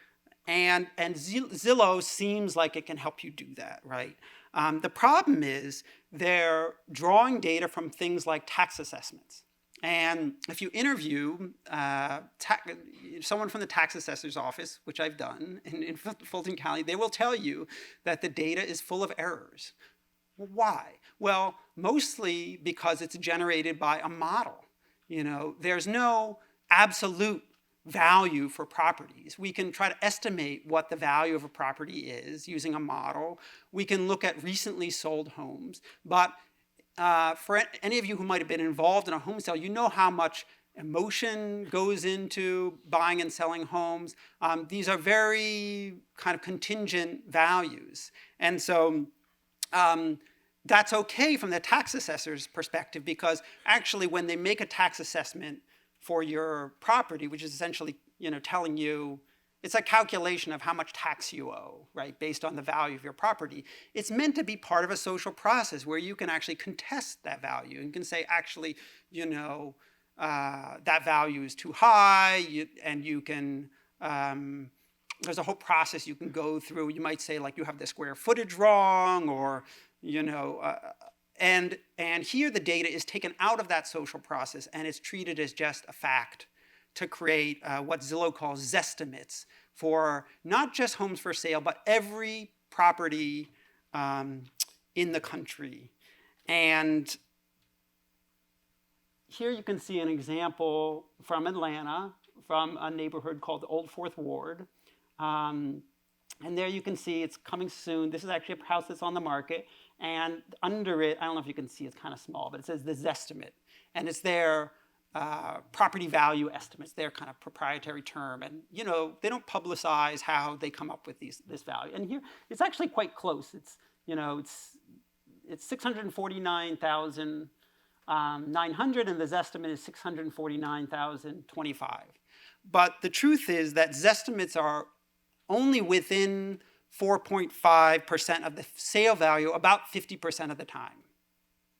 and Zillow seems like it can help you do that, right? The problem is they're drawing data from things like tax assessments. And if you interview someone from the tax assessor's office, which I've done in Fulton County, they will tell you that the data is full of errors. Well, why? Well, mostly because it's generated by a model. There's no absolute value for properties. We can try to estimate what the value of a property is using a model. We can look at recently sold homes, but for any of you who might have been involved in a home sale, you know how much emotion goes into buying and selling homes. These are very kind of contingent values. And so that's okay from the tax assessor's perspective, because actually when they make a tax assessment for your property, which is essentially, telling you, it's a calculation of how much tax you owe, right, based on the value of your property. It's meant to be part of a social process where you can actually contest that value and can say, actually, that value is too high, and you can, there's a whole process you can go through. You might say, like, you have the square footage wrong, or, and here the data is taken out of that social process and it's treated as just a fact to create what Zillow calls zestimates for not just homes for sale, but every property in the country. And here you can see an example from Atlanta, from a neighborhood called the Old Fourth Ward. And there you can see it's coming soon. This is actually a house that's on the market. And under it, I don't know if you can see, it's kind of small, but it says the Zestimate. And it's their property value estimates, their kind of proprietary term. And, they don't publicize how they come up with this value. And here, it's actually quite close. It's 649,900, and the Zestimate is 649,025. But the truth is that Zestimates are only within 4.5% of the sale value about 50% of the time.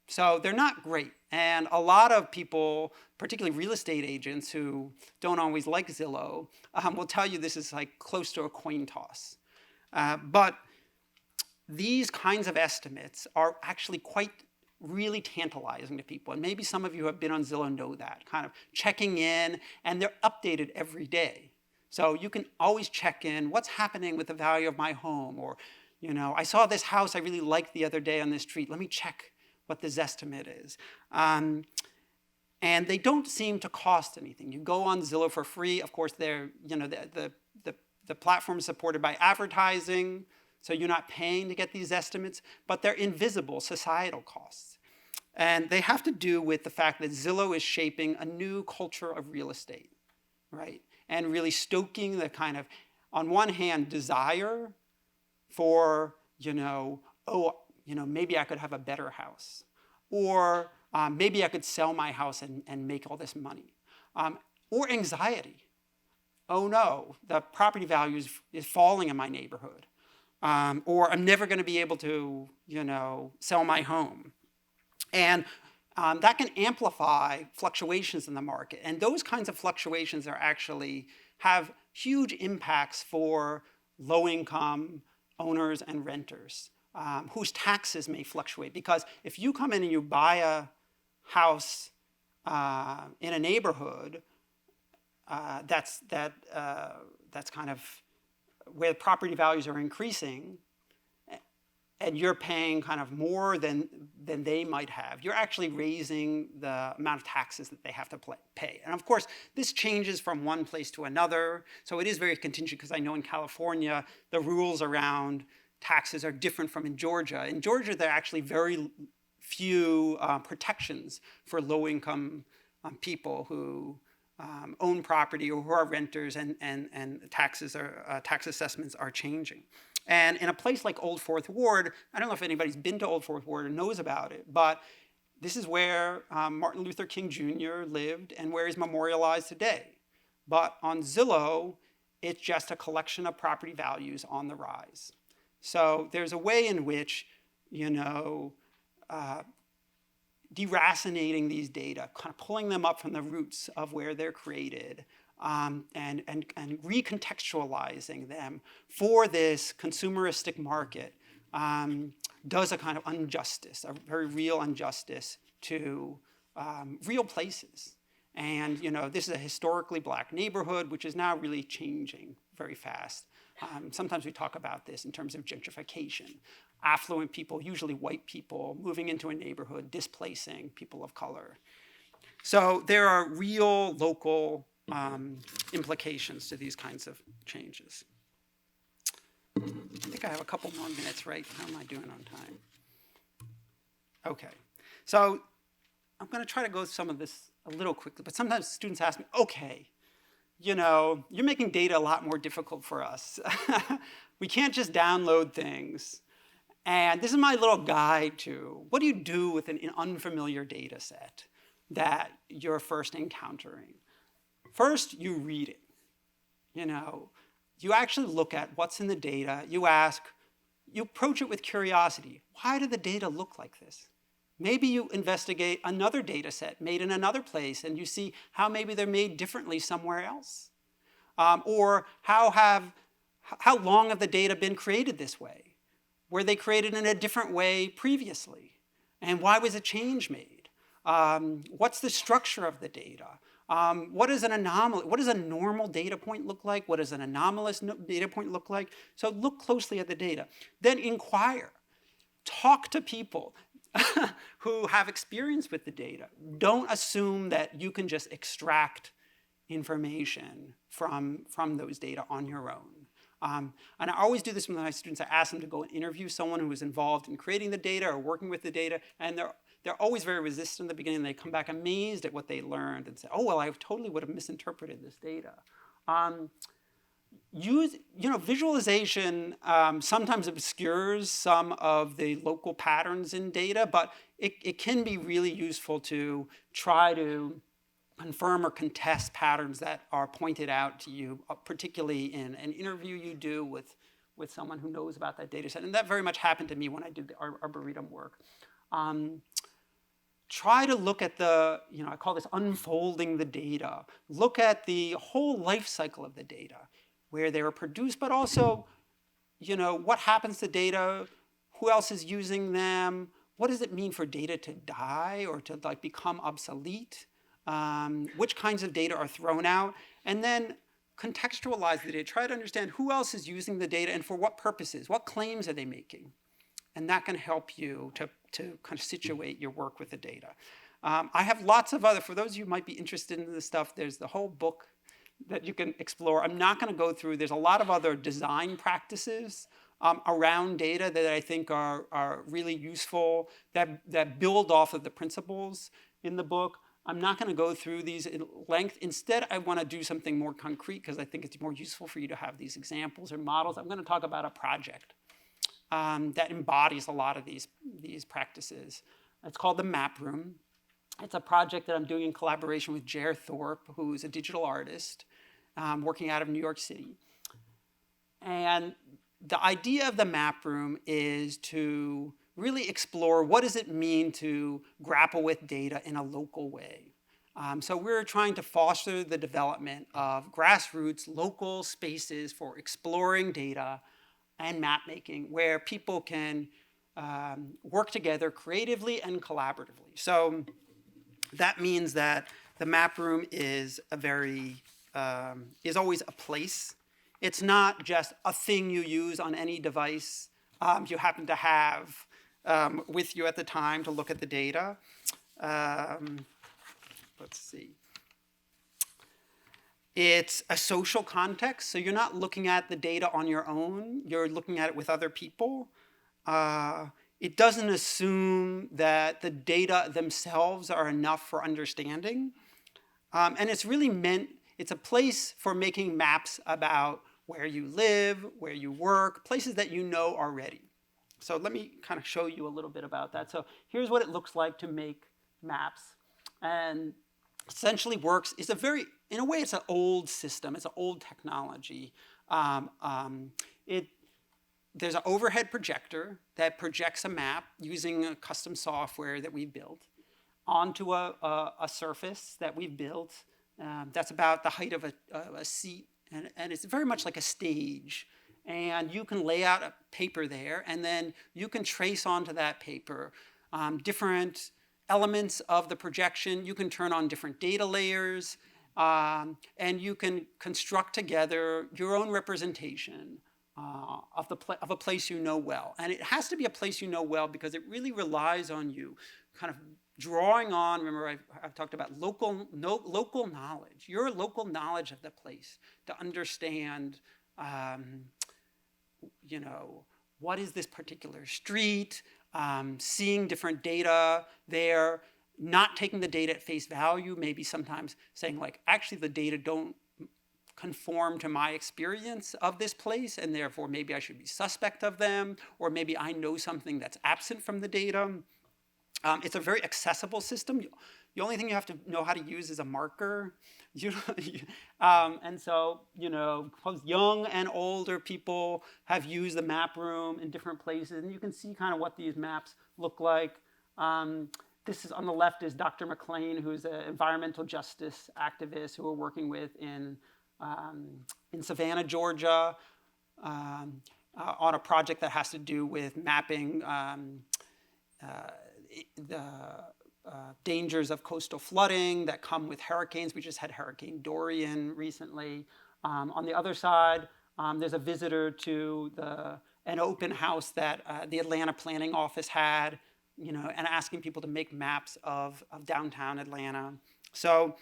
So they're not great. And a lot of people, particularly real estate agents who don't always like Zillow, will tell you this is like close to a coin toss. But these kinds of estimates are actually quite really tantalizing to people. And maybe some of you have been on Zillow know that, kind of checking in, and they're updated every day. So you can always check in, what's happening with the value of my home? Or, I saw this house I really liked the other day on this street. Let me check what the Zestimate is. And they don't seem to cost anything. You go on Zillow for free. Of course, they're, the platform is supported by advertising, so you're not paying to get these estimates, but they're invisible societal costs. And they have to do with the fact that Zillow is shaping a new culture of real estate, right? And really stoking the kind of, on one hand, desire for, maybe I could have a better house. Or maybe I could sell my house and make all this money. Or anxiety. Oh no, the property value is falling in my neighborhood. Or I'm never going to be able to, sell my home. And that can amplify fluctuations in the market. And those kinds of fluctuations have huge impacts for low-income owners and renters, whose taxes may fluctuate. Because if you come in and you buy a house in a neighborhood that's kind of where property values are increasing, and you're paying kind of more than they might have, you're actually raising the amount of taxes that they have to pay. And of course, this changes from one place to another. So it is very contingent, because I know in California, the rules around taxes are different from in Georgia. In Georgia, there are actually very few protections for low-income people who own property or who are renters, and tax assessments are changing. And in a place like Old Fourth Ward, I don't know if anybody's been to Old Fourth Ward or knows about it, but this is where Martin Luther King Jr. lived and where he's memorialized today. But on Zillow, it's just a collection of property values on the rise. So there's a way in which, deracinating these data, kind of pulling them up from the roots of where they're created, and recontextualizing them for this consumeristic market, does a kind of injustice, a very real injustice to real places. And this is a historically black neighborhood, which is now really changing very fast. Sometimes we talk about this in terms of gentrification. Affluent people, usually white people, moving into a neighborhood, displacing people of color. So there are real local implications to these kinds of changes. I think I have a couple more minutes, right? How am I doing on time? Okay. So I'm going to try to go through some of this a little quickly, but sometimes students ask me, okay, you're making data a lot more difficult for us. We can't just download things. And this is my little guide to what do you do with an unfamiliar data set that you're first encountering. First, you read it. You actually look at what's in the data. You approach it with curiosity. Why do the data look like this? Maybe you investigate another data set made in another place and you see how maybe they're made differently somewhere else. Or how long have the data been created this way? Were they created in a different way previously? And why was a change made? What's the structure of the data? What is an anomaly? What does a normal data point look like? What does an anomalous data point look like? So look closely at the data. Then inquire. Talk to people who have experience with the data. Don't assume that you can just extract information from those data on your own. And I always do this with my students. I ask them to go and interview someone who was involved in creating the data or working with the data, and they're always very resistant in the beginning. They come back amazed at what they learned and say, oh, well, I totally would have misinterpreted this data. Visualization sometimes obscures some of the local patterns in data, but it can be really useful to try to confirm or contest patterns that are pointed out to you, particularly in an interview you do with someone who knows about that data set. And that very much happened to me when I did the Arboretum work. Try to look at I call this unfolding the data. Look at the whole life cycle of the data, where they were produced, but also, what happens to data, who else is using them, what does it mean for data to die or to become obsolete, which kinds of data are thrown out, and then contextualize the data. Try to understand who else is using the data and for what purposes, what claims are they making, and that can help you to kind of situate your work with the data. I have lots of for those of you who might be interested in this stuff, there's the whole book that you can explore. I'm not going to go through. There's a lot of other design practices around data that I think are really useful, that build off of the principles in the book. I'm not going to go through these in length. Instead, I want to do something more concrete because I think it's more useful for you to have these examples or models. I'm going to talk about a project that embodies a lot of these practices. It's called the Map Room. It's a project that I'm doing in collaboration with Jer Thorpe, who's a digital artist working out of New York City. And the idea of the Map Room is to really explore what does it mean to grapple with data in a local way. So we're trying to foster the development of grassroots local spaces for exploring data and map making where people can work together creatively and collaboratively. So that means that the Map Room is is always a place. It's not just a thing you use on any device you happen to have with you at the time to look at the data. Let's see. It's a social context, so you're not looking at the data on your own. You're looking at it with other people. It doesn't assume that the data themselves are enough for understanding. And it's really it's a place for making maps about where you live, where you work, places that you know already. So let me kind of show you a little bit about that. So here's what it looks like to make maps. And essentially works, in a way, it's an old system. It's an old technology. There's an overhead projector that projects a map using a custom software that we built onto a surface that we've built that's about the height of a seat. And it's very much like a stage. And you can lay out a paper there, and then you can trace onto that paper different elements of the projection. You can turn on different data layers, and you can construct together your own representation of a place you know well. And it has to be a place you know well because it really relies on you kind of drawing on, remember I've talked about local knowledge, your local knowledge of the place to understand, what is this particular street? seeing different data there, not taking the data at face value, maybe sometimes saying like, actually the data don't conform to my experience of this place, and therefore maybe I should be suspect of them, or maybe I know something that's absent from the data. It's a very accessible system. The only thing you have to know how to use is a marker. And so, both young and older people have used the map room in different places, and you can see kind of what these maps look like. This is on the left is Dr. McLean, who's an environmental justice activist who we're working with in Savannah, Georgia, on a project that has to do with mapping the dangers of coastal flooding that come with hurricanes. We just had Hurricane Dorian recently. On the other side, there's a visitor to an open house that the Atlanta Planning Office had, and asking people to make maps of downtown Atlanta. So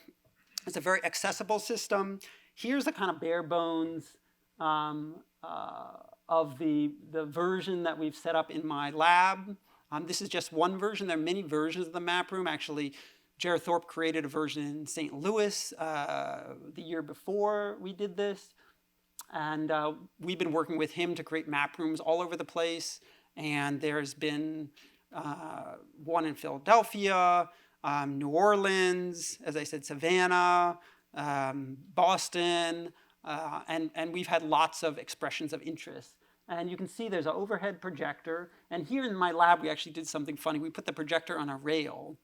it's a very accessible system. Here's the kind of bare bones of the version that we've set up in my lab. This is just one version. There are many versions of the map room. Actually, Jared Thorpe created a version in St. Louis the year before we did this. And we've been working with him to create map rooms all over the place. And there's been one in Philadelphia, New Orleans, as I said, Savannah, Boston, and we've had lots of expressions of interest. And you can see there's an overhead projector. And here in my lab, we actually did something funny. We put the projector on a rail,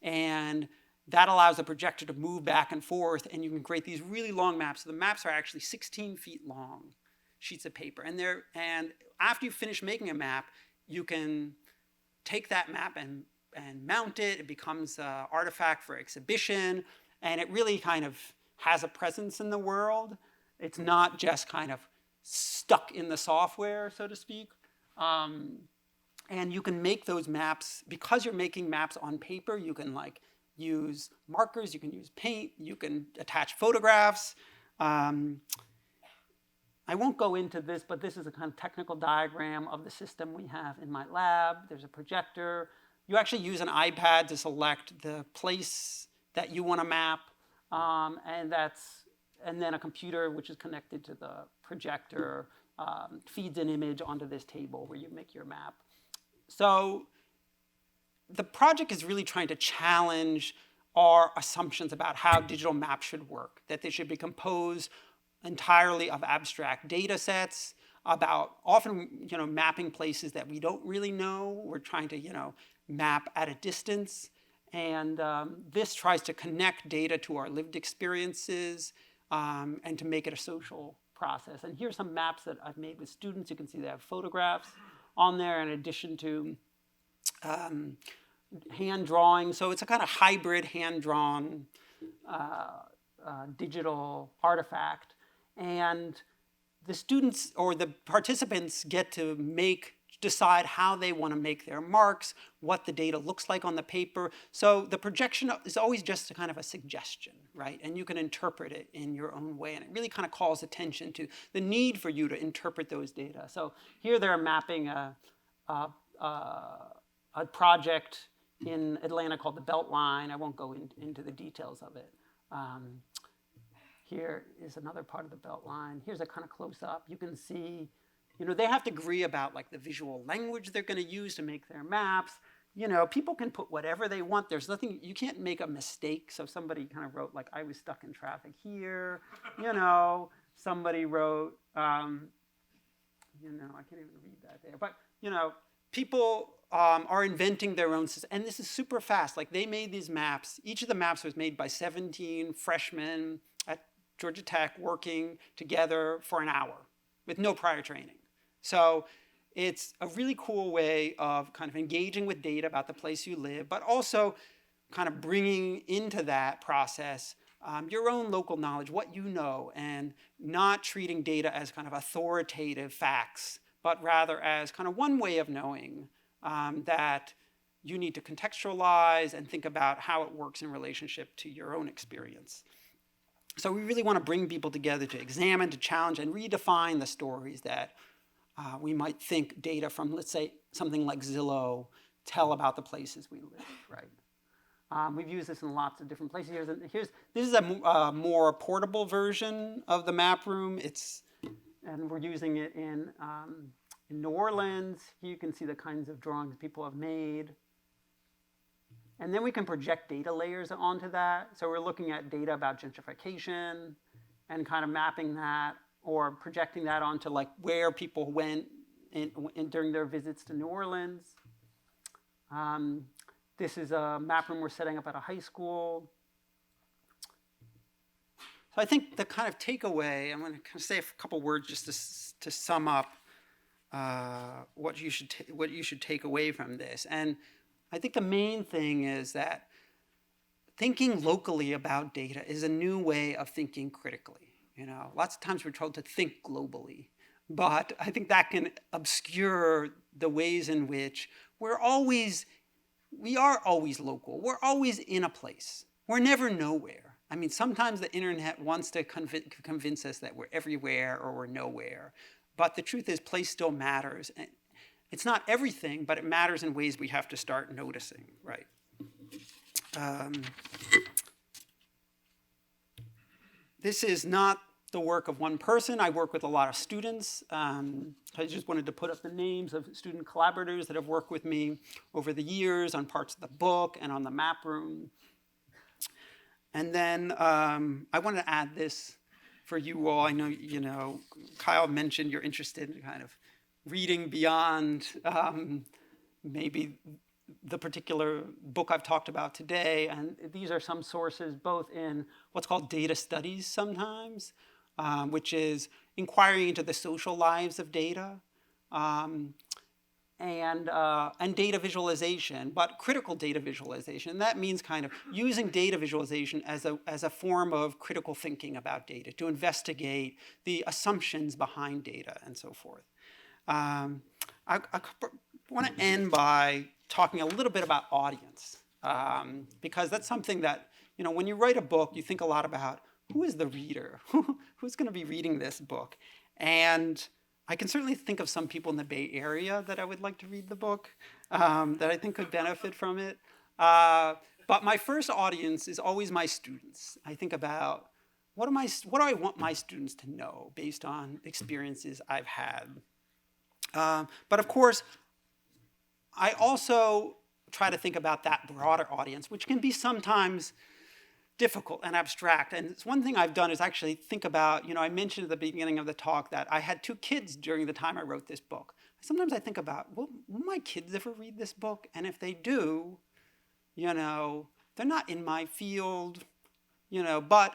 and that allows the projector to move back and forth, and you can create these really long maps. So the maps are actually 16 feet long, sheets of paper. And after you finish making a map, you can take that map and mount it. It becomes an artifact for exhibition, and it really kind of has a presence in the world. It's not just kind of stuck in the software, so to speak. And you can make those maps, because you're making maps on paper, you can use markers, you can use paint, you can attach photographs. I won't go into this, but this is a kind of technical diagram of the system we have in my lab. There's a projector. You actually use an iPad to select the place that you want to map, and then a computer which is connected to the projector feeds an image onto this table where you make your map. So the project is really trying to challenge our assumptions about how digital maps should work, that they should be composed entirely of abstract data sets, about often mapping places that we don't really know. We're trying to map at a distance. And this tries to connect data to our lived experiences and to make it a social process. And here's some maps that I've made with students. You can see they have photographs on there in addition to hand drawing. So it's a kind of hybrid hand-drawn digital artifact. And the students or the participants get to decide how they want to make their marks, what the data looks like on the paper. So the projection is always just a kind of a suggestion, right? And you can interpret it in your own way. And it really kind of calls attention to the need for you to interpret those data. So here they're mapping a project in Atlanta called the Beltline. I won't go into the details of it. Here is another part of the Beltline. Here's a kind of close-up. You can see they have to agree about the visual language they're going to use to make their maps. People can put whatever they want. There's nothing, you can't make a mistake. So somebody kind of wrote I was stuck in traffic here. Somebody wrote, I can't even read that there. But, people are inventing their own system. And this is super fast. They made these maps. Each of the maps was made by 17 freshmen at Georgia Tech working together for an hour with no prior training. So it's a really cool way of kind of engaging with data about the place you live, but also kind of bringing into that process your own local knowledge, what you know, and not treating data as kind of authoritative facts, but rather as kind of one way of knowing that you need to contextualize and think about how it works in relationship to your own experience. So we really want to bring people together to examine, to challenge, and redefine the stories that We might think data from, let's say, something like Zillow tell about the places we live, right? We've used this in lots of different places. This is a more portable version of the map room. And we're using it in New Orleans. Here you can see the kinds of drawings people have made. And then we can project data layers onto that. So we're looking at data about gentrification and kind of mapping that or projecting that onto like where people went during their visits to New Orleans. This is a map room we're setting up at a high school. So I think the kind of takeaway, I'm going to kind of say a couple words just to sum up what you should take away from this. And I think the main thing is that thinking locally about data is a new way of thinking critically. You know, lots of times we're told to think globally, but I think that can obscure the ways in which we are always local. We're always in a place. We're never nowhere. I mean, sometimes the internet wants to convince us that we're everywhere or we're nowhere. But the truth is, place still matters. And it's not everything, but it matters in ways we have to start noticing, right? This is not the work of one person. I work with a lot of students. I just wanted to put up the names of student collaborators that have worked with me over the years on parts of the book and on the map room. And then I wanted to add this for you all. I know, Kyle mentioned you're interested in kind of reading beyond maybe the particular book I've talked about today. And these are some sources both in what's called data studies sometimes, which is inquiring into the social lives of data, and data visualization, but critical data visualization. And that means kind of using data visualization as a form of critical thinking about data, to investigate the assumptions behind data and so forth. I want to end by talking a little bit about audience, because that's something that, when you write a book, you think a lot about who is the reader, who's going to be reading this book. And I can certainly think of some people in the Bay Area that I would like to read the book, that I think could benefit from it. But my first audience is always my students. I think about what do I want my students to know based on experiences I've had. But of course, I also try to think about that broader audience, which can be sometimes difficult and abstract. And it's one thing I've done is actually think about, I mentioned at the beginning of the talk that I had 2 kids during the time I wrote this book. Sometimes I think about, will my kids ever read this book? And if they do, they're not in my field, but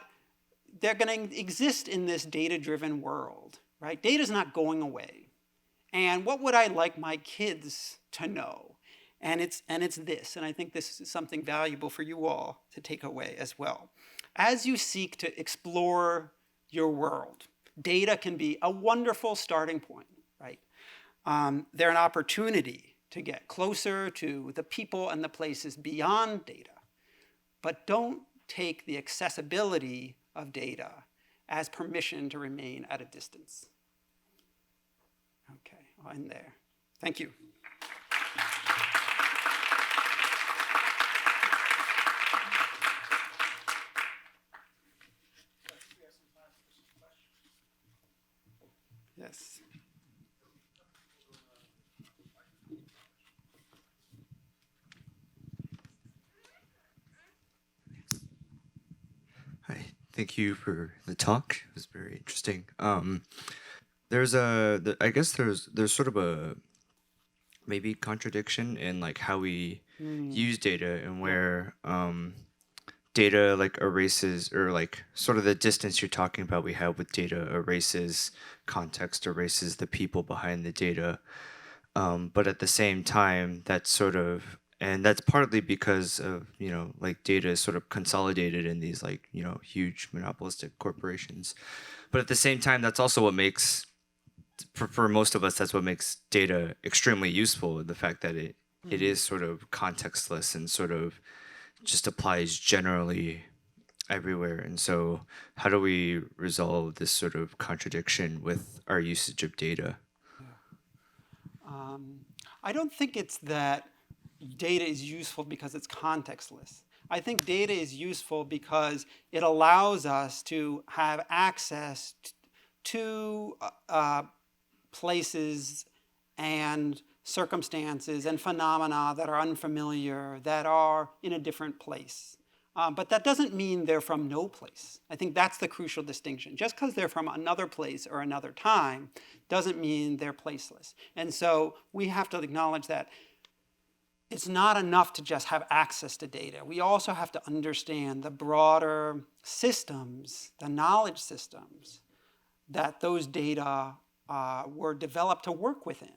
they're going to exist in this data-driven world, right? Data's not going away. And what would I like my kids to know? And it's this, and I think this is something valuable for you all to take away as well. As you seek to explore your world, data can be a wonderful starting point, right? They're an opportunity to get closer to the people and the places beyond data. But don't take the accessibility of data as permission to remain at a distance. Okay, I'll end there. Thank you. Yes. Hi, thank you for the talk. It was very interesting. There's sort of a maybe contradiction in like how we use data and where data like erases, or like sort of the distance you're talking about we have with data erases context, erases the people behind the data. But at the same time, and that's partly because of, like data is sort of consolidated in these like, huge monopolistic corporations. But at the same time, that's also what makes, for most of us, that's what makes data extremely useful. The fact that it is sort of contextless and sort of just applies generally everywhere. And so how do we resolve this sort of contradiction with our usage of data? I don't think it's that data is useful because it's contextless. I think data is useful because it allows us to have access to places and circumstances and phenomena that are unfamiliar, that are in a different place. But that doesn't mean they're from no place. I think that's the crucial distinction. Just because they're from another place or another time doesn't mean they're placeless. And so we have to acknowledge that it's not enough to just have access to data. We also have to understand the broader systems, the knowledge systems that those data were developed to work within.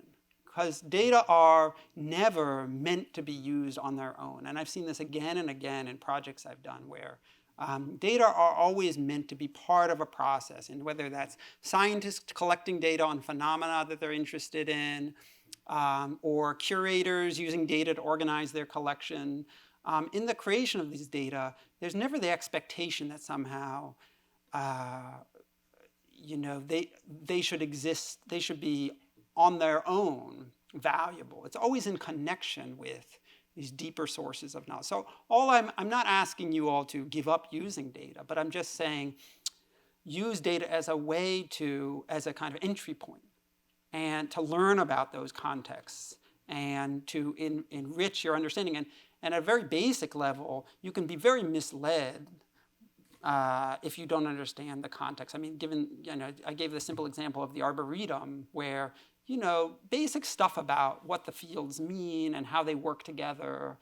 Because data are never meant to be used on their own. And I've seen this again and again in projects I've done where data are always meant to be part of a process. And whether that's scientists collecting data on phenomena that they're interested in, or curators using data to organize their collection. In the creation of these data, there's never the expectation that somehow they should exist, they should be on their own valuable. It's always in connection with these deeper sources of knowledge. So I'm not asking you all to give up using data, but I'm just saying use data as a way as a kind of entry point, and to learn about those contexts and to enrich your understanding. And at a very basic level, you can be very misled if you don't understand the context. I mean, I gave the simple example of the Arboretum where, basic stuff about what the fields mean and how they work together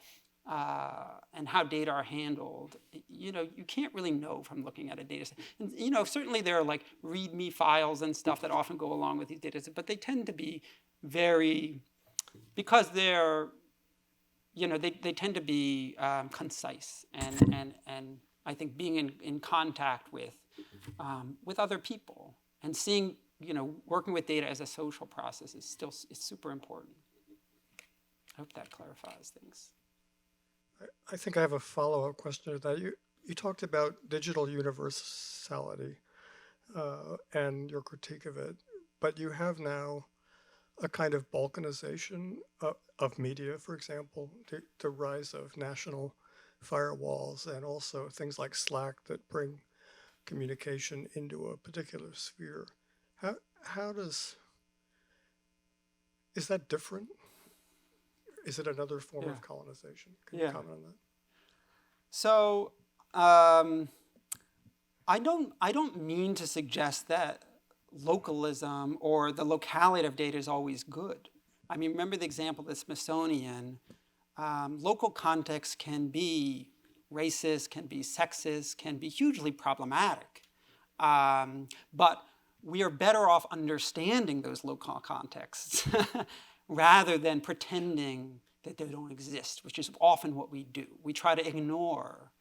and how data are handled, you can't really know from looking at a data set. And, certainly there are like README files and stuff that often go along with these data sets, but they tend to be because they're, they tend to be concise and I think being in contact with other people and seeing, working with data as a social process is super important. I hope that clarifies things. I think I have a follow-up question to that. You talked about digital universality and your critique of it, but you have now a kind of balkanization of media, for example, the rise of national firewalls and also things like Slack that bring communication into a particular sphere. Is that different? Is it another form of colonization? Can you comment on that? So I don't mean to suggest that localism or the locality of data is always good. I mean, remember the example of the Smithsonian. Local context can be racist, can be sexist, can be hugely problematic. But we are better off understanding those local contexts rather than pretending that they don't exist, which is often what we do. We try to ignore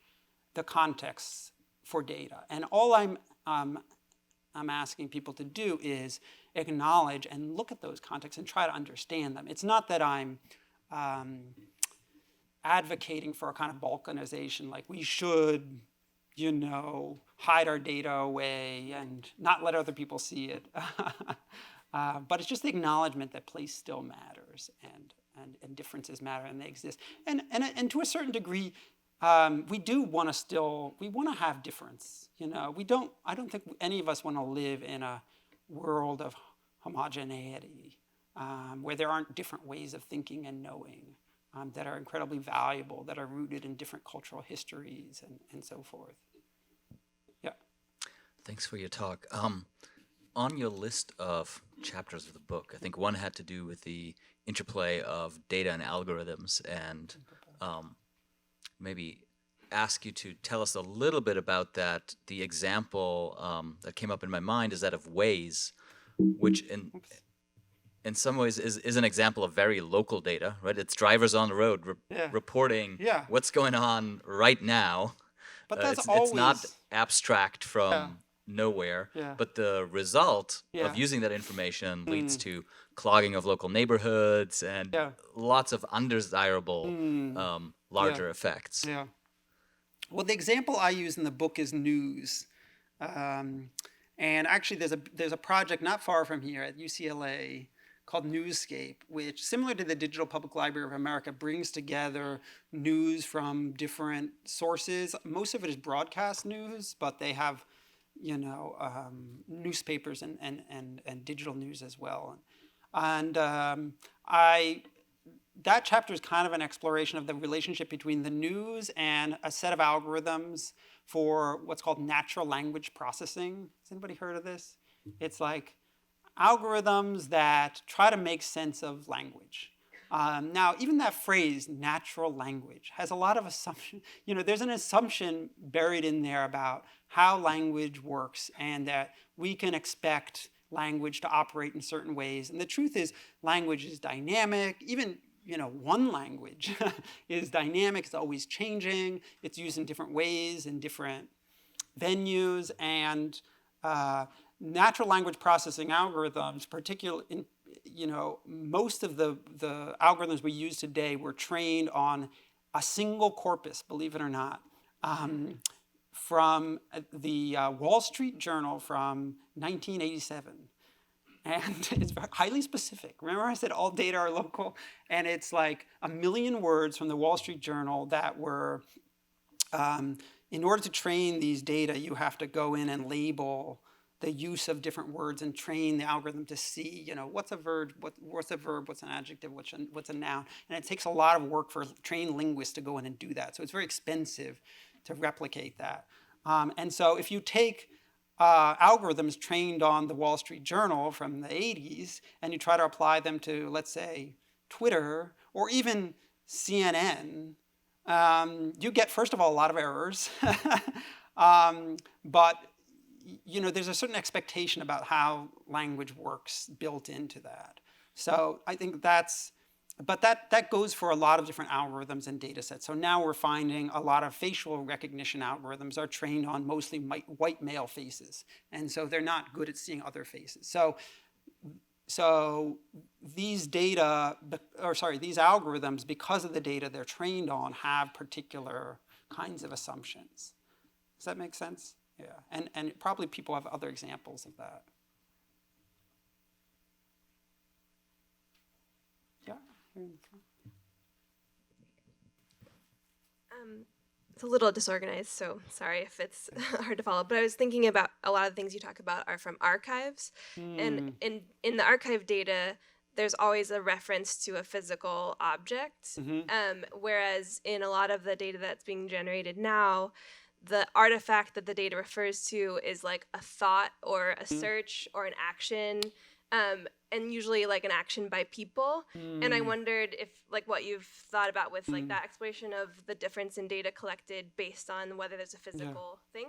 the context for data. And all I'm asking people to do is acknowledge and look at those contexts and try to understand them. It's not that I'm advocating for a kind of balkanization, like we should, hide our data away and not let other people see it. But it's just the acknowledgement that place still matters and differences matter and they exist. And to a certain degree, we want to have difference. I don't think any of us want to live in a world of homogeneity where there aren't different ways of thinking and knowing that are incredibly valuable, that are rooted in different cultural histories and so forth. Yeah. Thanks for your talk. On your list of chapters of the book, I think one had to do with the interplay of data and algorithms, and maybe ask you to tell us a little bit about that. The example that came up in my mind is that of Waze, which in some ways is an example of very local data, right? It's drivers on the road reporting what's going on right now. But that's it's not abstract from nowhere, but the result of using that information leads to clogging of local neighborhoods and lots of undesirable larger effects. Yeah. Well, the example I use in the book is news. And actually there's a project not far from here at UCLA called Newscape, which, similar to the Digital Public Library of America, brings together news from different sources. Most of it is broadcast news, but they have, newspapers and digital news as well. And that chapter is kind of an exploration of the relationship between the news and a set of algorithms for what's called natural language processing. Has anybody heard of this? It's like algorithms that try to make sense of language. Now, even that phrase, natural language, has a lot of assumption. There's an assumption buried in there about how language works and that we can expect language to operate in certain ways. And the truth is, language is dynamic. Even one language is dynamic. It's always changing. It's used in different ways in different venues. And natural language processing algorithms, particularly, most of the algorithms we use today were trained on a single corpus, believe it or not, from the Wall Street Journal from 1987. And it's highly specific. Remember I said all data are local? And it's like 1 million words from the Wall Street Journal that were, in order to train these data, you have to go in and label the use of different words and train the algorithm to see, what's a verb, what's an adjective, what's a noun. And it takes a lot of work for trained linguists to go in and do that. So it's very expensive to replicate that. And so if you take algorithms trained on the Wall Street Journal from the 80s, and you try to apply them to, let's say, Twitter or even CNN, you get, first of all, a lot of errors. But there's a certain expectation about how language works built into that. So I think but that goes for a lot of different algorithms and data sets. So now we're finding a lot of facial recognition algorithms are trained on mostly white male faces. And so they're not good at seeing other faces. So these algorithms, because of the data they're trained on, have particular kinds of assumptions. Does that make sense? Yeah, and probably people have other examples of that. Yeah. It's a little disorganized, so sorry if it's hard to follow. But I was thinking about a lot of the things you talk about are from archives. And in the archive data, there's always a reference to a physical object. Whereas in a lot of the data that's being generated now, the artifact that the data refers to is like a thought or a search or an action, and usually like an action by people. And I wondered if like what you've thought about with like that exploration of the difference in data collected based on whether there's a physical thing.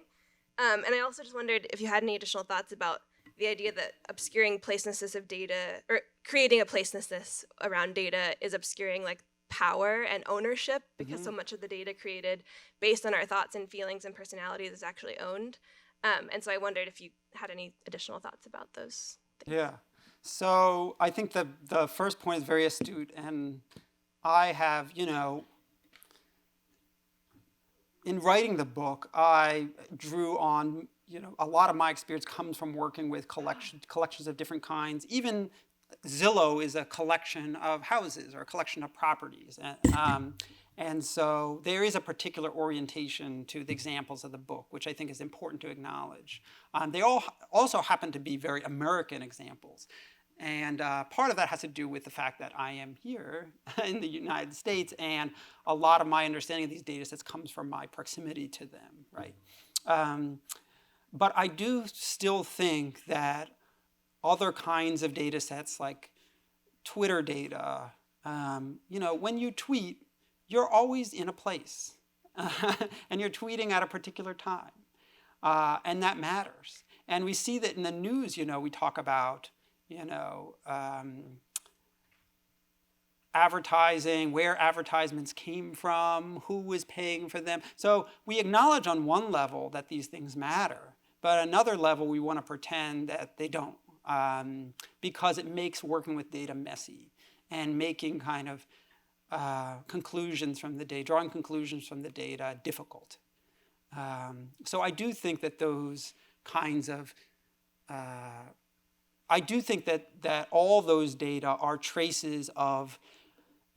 And I also just wondered if you had any additional thoughts about the idea that obscuring placelessness of data, or creating a placelessness around data, is obscuring like power and ownership, because so much of the data created based on our thoughts and feelings and personalities is actually owned. And so I wondered if you had any additional thoughts about those things. Yeah. So I think the first point is very astute, and I have, in writing the book, I drew on, a lot of my experience comes from working with collections of different kinds. Even Zillow is a collection of houses or a collection of properties. And so there is a particular orientation to the examples of the book, which I think is important to acknowledge. They all also happen to be very American examples. And part of that has to do with the fact that I am here in the United States, and a lot of my understanding of these data sets comes from my proximity to them, right? But I do still think that other kinds of data sets like Twitter data, when you tweet, you're always in a place and you're tweeting at a particular time, and that matters. And we see that in the news, we talk about, advertising, where advertisements came from, who was paying for them. So we acknowledge on one level that these things matter, but at another level we want to pretend that they don't, because it makes working with data messy and making kind of conclusions from the data, drawing conclusions from the data difficult. So I do think that those kinds of I do think that all those data are traces of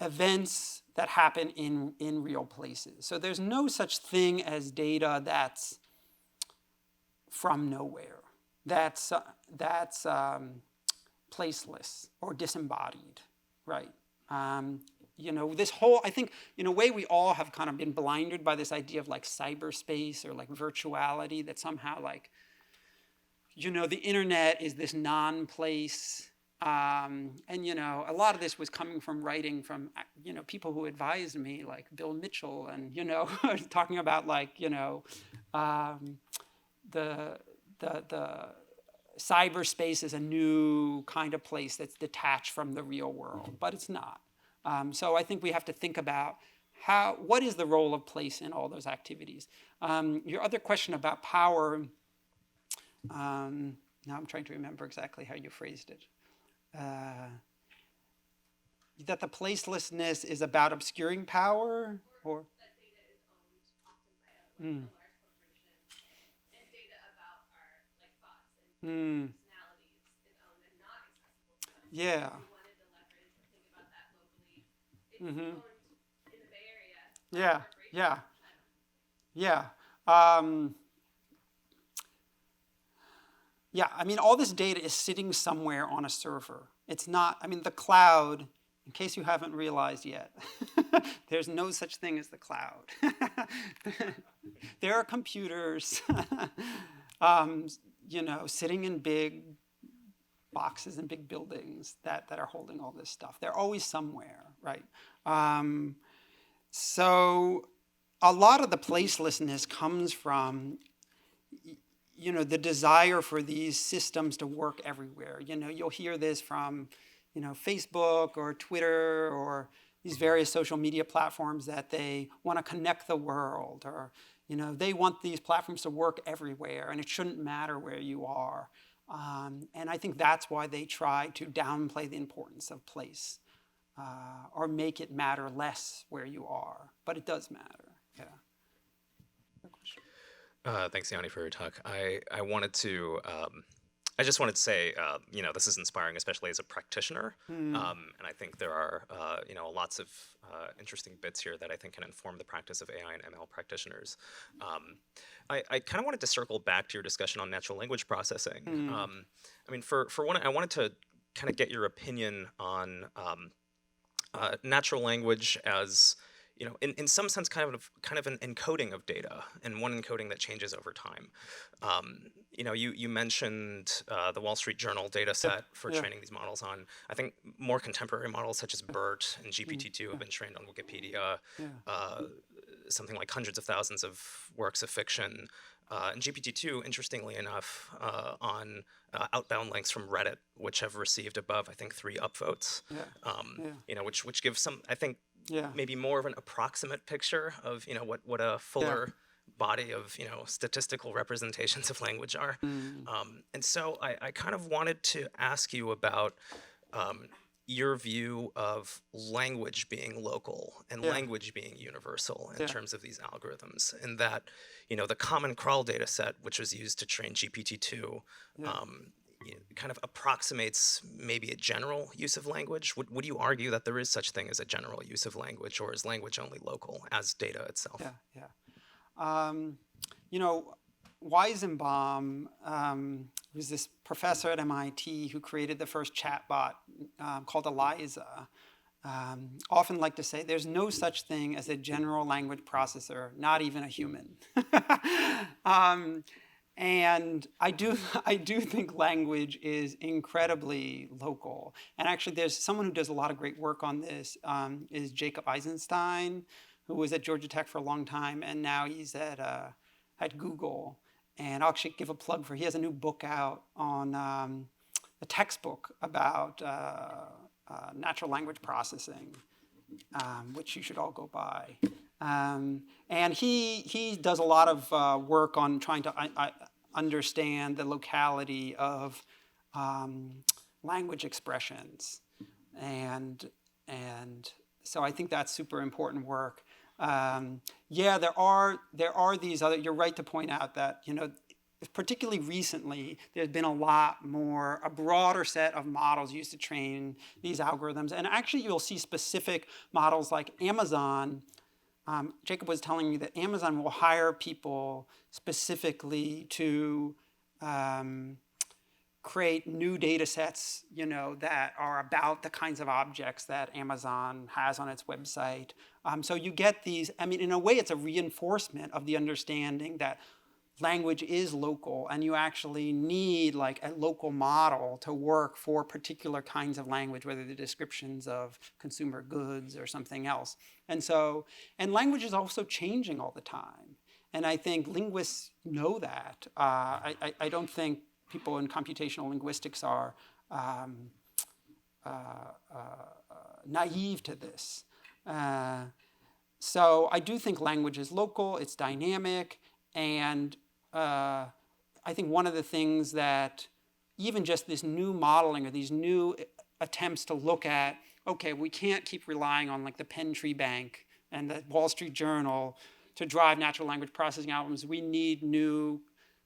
events that happen in real places. So there's no such thing as data that's from nowhere, that's placeless or disembodied, right? This whole, I think, in a way, we all have kind of been blinded by this idea of like cyberspace or like virtuality, that somehow like, the internet is this non-place. And, a lot of this was coming from writing from, people who advised me, like Bill Mitchell, and, talking about like, the cyberspace is a new kind of place that's detached from the real world, but it's not. So I think we have to think about what is the role of place in all those activities. Your other question about power, now I'm trying to remember exactly how you phrased it. That the placelessness is about obscuring power, or that data is owned often by a large corporation, and data about our thoughts and personalities is owned and not accessible to us. Yeah. If we wanted to leverage or think about that locally, it's owned in the Bay Area. Yeah. I mean, all this data is sitting somewhere on a server. It's not, the cloud, in case you haven't realized yet, there's no such thing as the cloud. There are computers, sitting in big boxes and big buildings that are holding all this stuff. They're always somewhere, right? So a lot of the placelessness comes from the desire for these systems to work everywhere. You'll hear this from, Facebook or Twitter or these various social media platforms, that they want to connect the world, or, they want these platforms to work everywhere, and it shouldn't matter where you are. And I think that's why they try to downplay the importance of place, or make it matter less where you are. But it does matter, yeah. Thanks, Yanni, for your talk. I just wanted to say, this is inspiring, especially as a practitioner. And I think there are, lots of interesting bits here that I think can inform the practice of AI and ML practitioners. I kind of wanted to circle back to your discussion on natural language processing. For one, I wanted to kind of get your opinion on natural language as, in some sense, kind of an encoding of data, and one encoding that changes over time. You mentioned the Wall Street Journal data set for training these models on. I think more contemporary models such as BERT and GPT-2 have been trained on Wikipedia, something like hundreds of thousands of works of fiction. And GPT-2, interestingly enough, on outbound links from Reddit, which have received above, I think, 3 upvotes, which gives some, I think, maybe more of an approximate picture of what a fuller body of statistical representations of language are. And so I kind of wanted to ask you about your view of language being local and language being universal in terms of these algorithms, and that the Common Crawl data set, which was used to train GPT-2, kind of approximates maybe a general use of language. Would you argue that there is such thing as a general use of language, or is language only local as data itself? Weizenbaum was this professor at MIT who created the first chatbot called Eliza. Often like to say there's no such thing as a general language processor, not even a human. And I do think language is incredibly local. And actually, there's someone who does a lot of great work on this, is Jacob Eisenstein, who was at Georgia Tech for a long time, and now he's at Google. And I'll actually give a plug for, he has a new book out on a textbook about natural language processing, which you should all go buy. And he does a lot of work on trying to understand the locality of language expressions, and so I think that's super important work. There are these other. You're right to point out that particularly recently, there's been a broader set of models used to train these algorithms. And actually, you'll see specific models like Amazon. Jacob was telling me that Amazon will hire people specifically to create new data sets, that are about the kinds of objects that Amazon has on its website. So you get these, in a way, it's a reinforcement of the understanding that language is local, and you actually need like a local model to work for particular kinds of language, whether they're descriptions of consumer goods or something else. And language is also changing all the time. And I think linguists know that. I don't think people in computational linguistics are naive to this. So I do think language is local, it's dynamic, and I think one of the things that even just this new modeling or these new attempts to look at, okay, we can't keep relying on like the Penn Tree Bank and the Wall Street Journal to drive natural language processing algorithms. We need new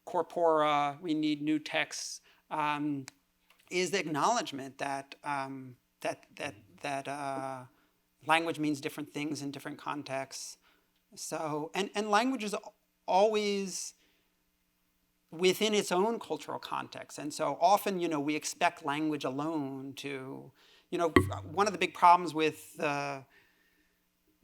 corpora, we need new texts, is the acknowledgement that language means different things in different contexts. So, and language is always within its own cultural context. And so often, we expect language alone to, one of the big problems with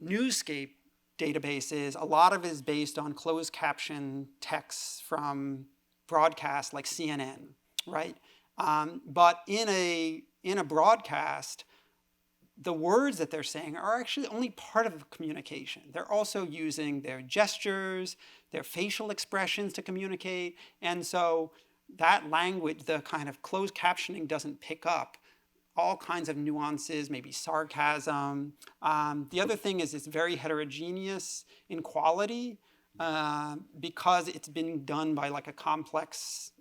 Newscape databases, a lot of it is based on closed caption texts from broadcasts like CNN, right? But in a broadcast, the words that they're saying are actually only part of the communication. They're also using their gestures, their facial expressions to communicate. And so that language, the kind of closed captioning doesn't pick up all kinds of nuances, maybe sarcasm. The other thing is it's very heterogeneous in quality because it's been done by like a complex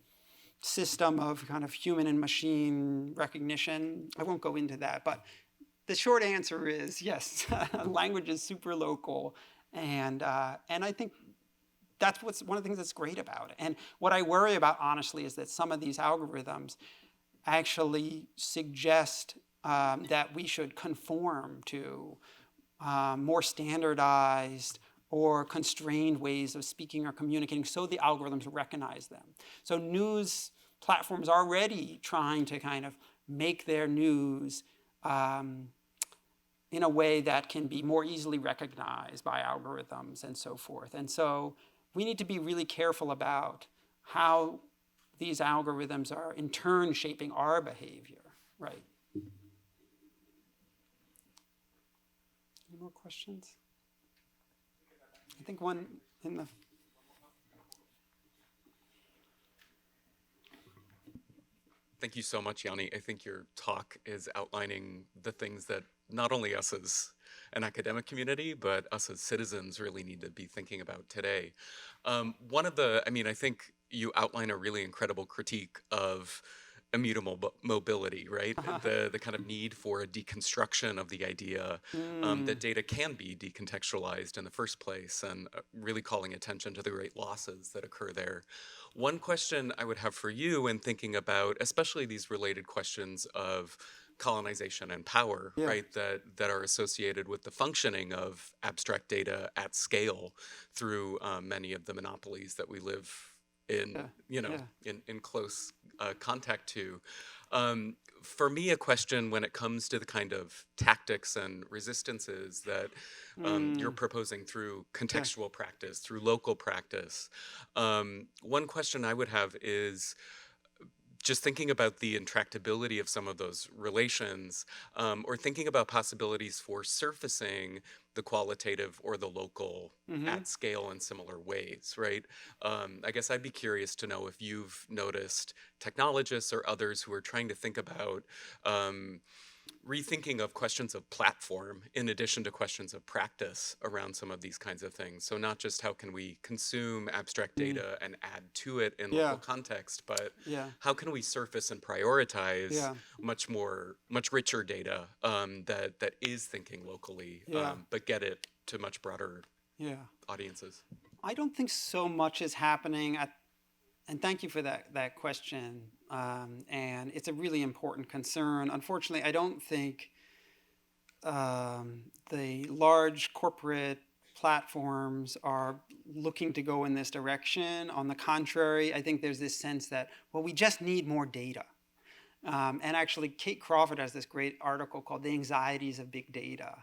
system of kind of human and machine recognition. I won't go into that, but the short answer is yes, language is super local, and I think that's one of the things that's great about it. And what I worry about, honestly, is that some of these algorithms actually suggest that we should conform to more standardized or constrained ways of speaking or communicating so the algorithms recognize them. So news platforms are already trying to kind of make their news in a way that can be more easily recognized by algorithms and so forth. And so we need to be really careful about how these algorithms are in turn shaping our behavior, right? Any more questions? I think one in the... Thank you so much, Yanni. I think your talk is outlining the things that not only us as an academic community, but us as citizens really need to be thinking about today. I think you outline a really incredible critique of immutable mobility, right? The kind of need for a deconstruction of the idea that data can be decontextualized in the first place, and really calling attention to the great losses that occur there. One question I would have for you in thinking about, especially these related questions of colonization and power, right, that are associated with the functioning of abstract data at scale through many of the monopolies that we live in, in close contact to. For me, a question when it comes to the kind of tactics and resistances that you're proposing through contextual practice, through local practice. One question I would have is just thinking about the intractability of some of those relations, or thinking about possibilities for surfacing the qualitative or the local at scale in similar ways, right? I guess I'd be curious to know if you've noticed technologists or others who are trying to think about rethinking of questions of platform in addition to questions of practice around some of these kinds of things. So not just how can we consume abstract data and add to it in local context, but how can we surface and prioritize much richer data that is thinking locally, but get it to much broader audiences. I don't think so much is happening And thank you for that question. And it's a really important concern. Unfortunately, I don't think the large corporate platforms are looking to go in this direction. On the contrary, I think there's this sense that, well, we just need more data. And actually, Kate Crawford has this great article called The Anxieties of Big Data.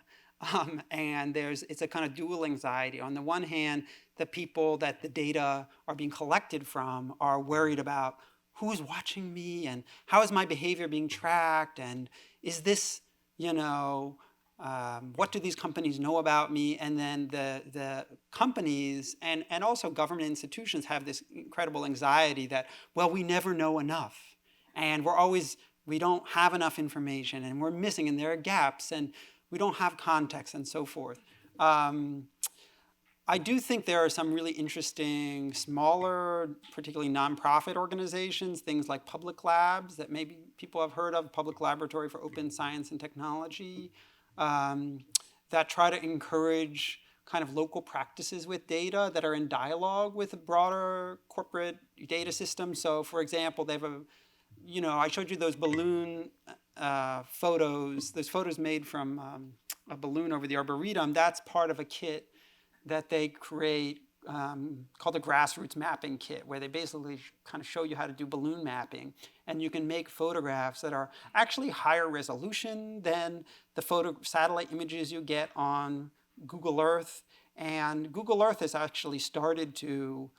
And it's a kind of dual anxiety. On the one hand, the people that the data are being collected from are worried about who's watching me and how is my behavior being tracked, and is this, what do these companies know about me? And then the companies and also government institutions have this incredible anxiety that, well, we never know enough. And we don't have enough information, and we're missing, and there are gaps, and we don't have context, and so forth. I do think there are some really interesting, smaller, particularly nonprofit organizations, things like public labs that maybe people have heard of, Public Laboratory for Open Science and Technology, that try to encourage kind of local practices with data that are in dialogue with a broader corporate data system. So, for example, they have I showed you those balloon photos, those photos made from a balloon over the Arboretum. That's part of a kit that they create called the Grassroots Mapping Kit, where they basically kind of show you how to do balloon mapping. And you can make photographs that are actually higher resolution than the satellite images you get on Google Earth. And Google Earth has actually started to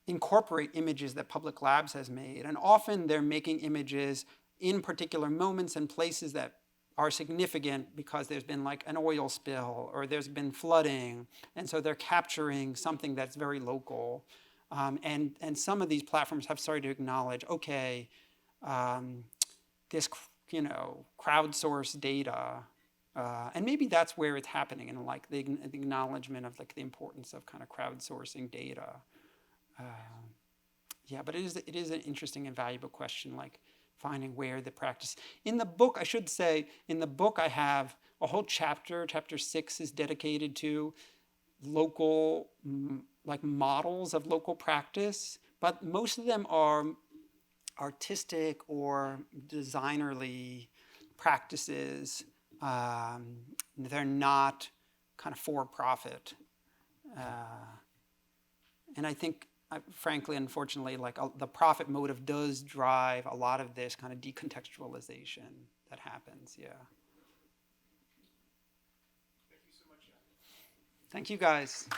incorporate images that Public Labs has made. And often they're making images in particular moments and places that are significant because there's been like an oil spill or there's been flooding. And so they're capturing something that's very local. And some of these platforms have started to acknowledge, okay, this, crowdsourced data, and maybe that's where it's happening, in like the acknowledgement of like the importance of kind of crowdsourcing data. But it is an interesting and valuable question, like finding where the practice. In the book, I should say, I have a whole chapter 6 is dedicated to local, like models of local practice, but most of them are artistic or designerly practices. They're not kind of for-profit. And I think, frankly, unfortunately, like the profit motive does drive a lot of this kind of decontextualization that happens. Yeah. Thank you so much. Thank you, guys.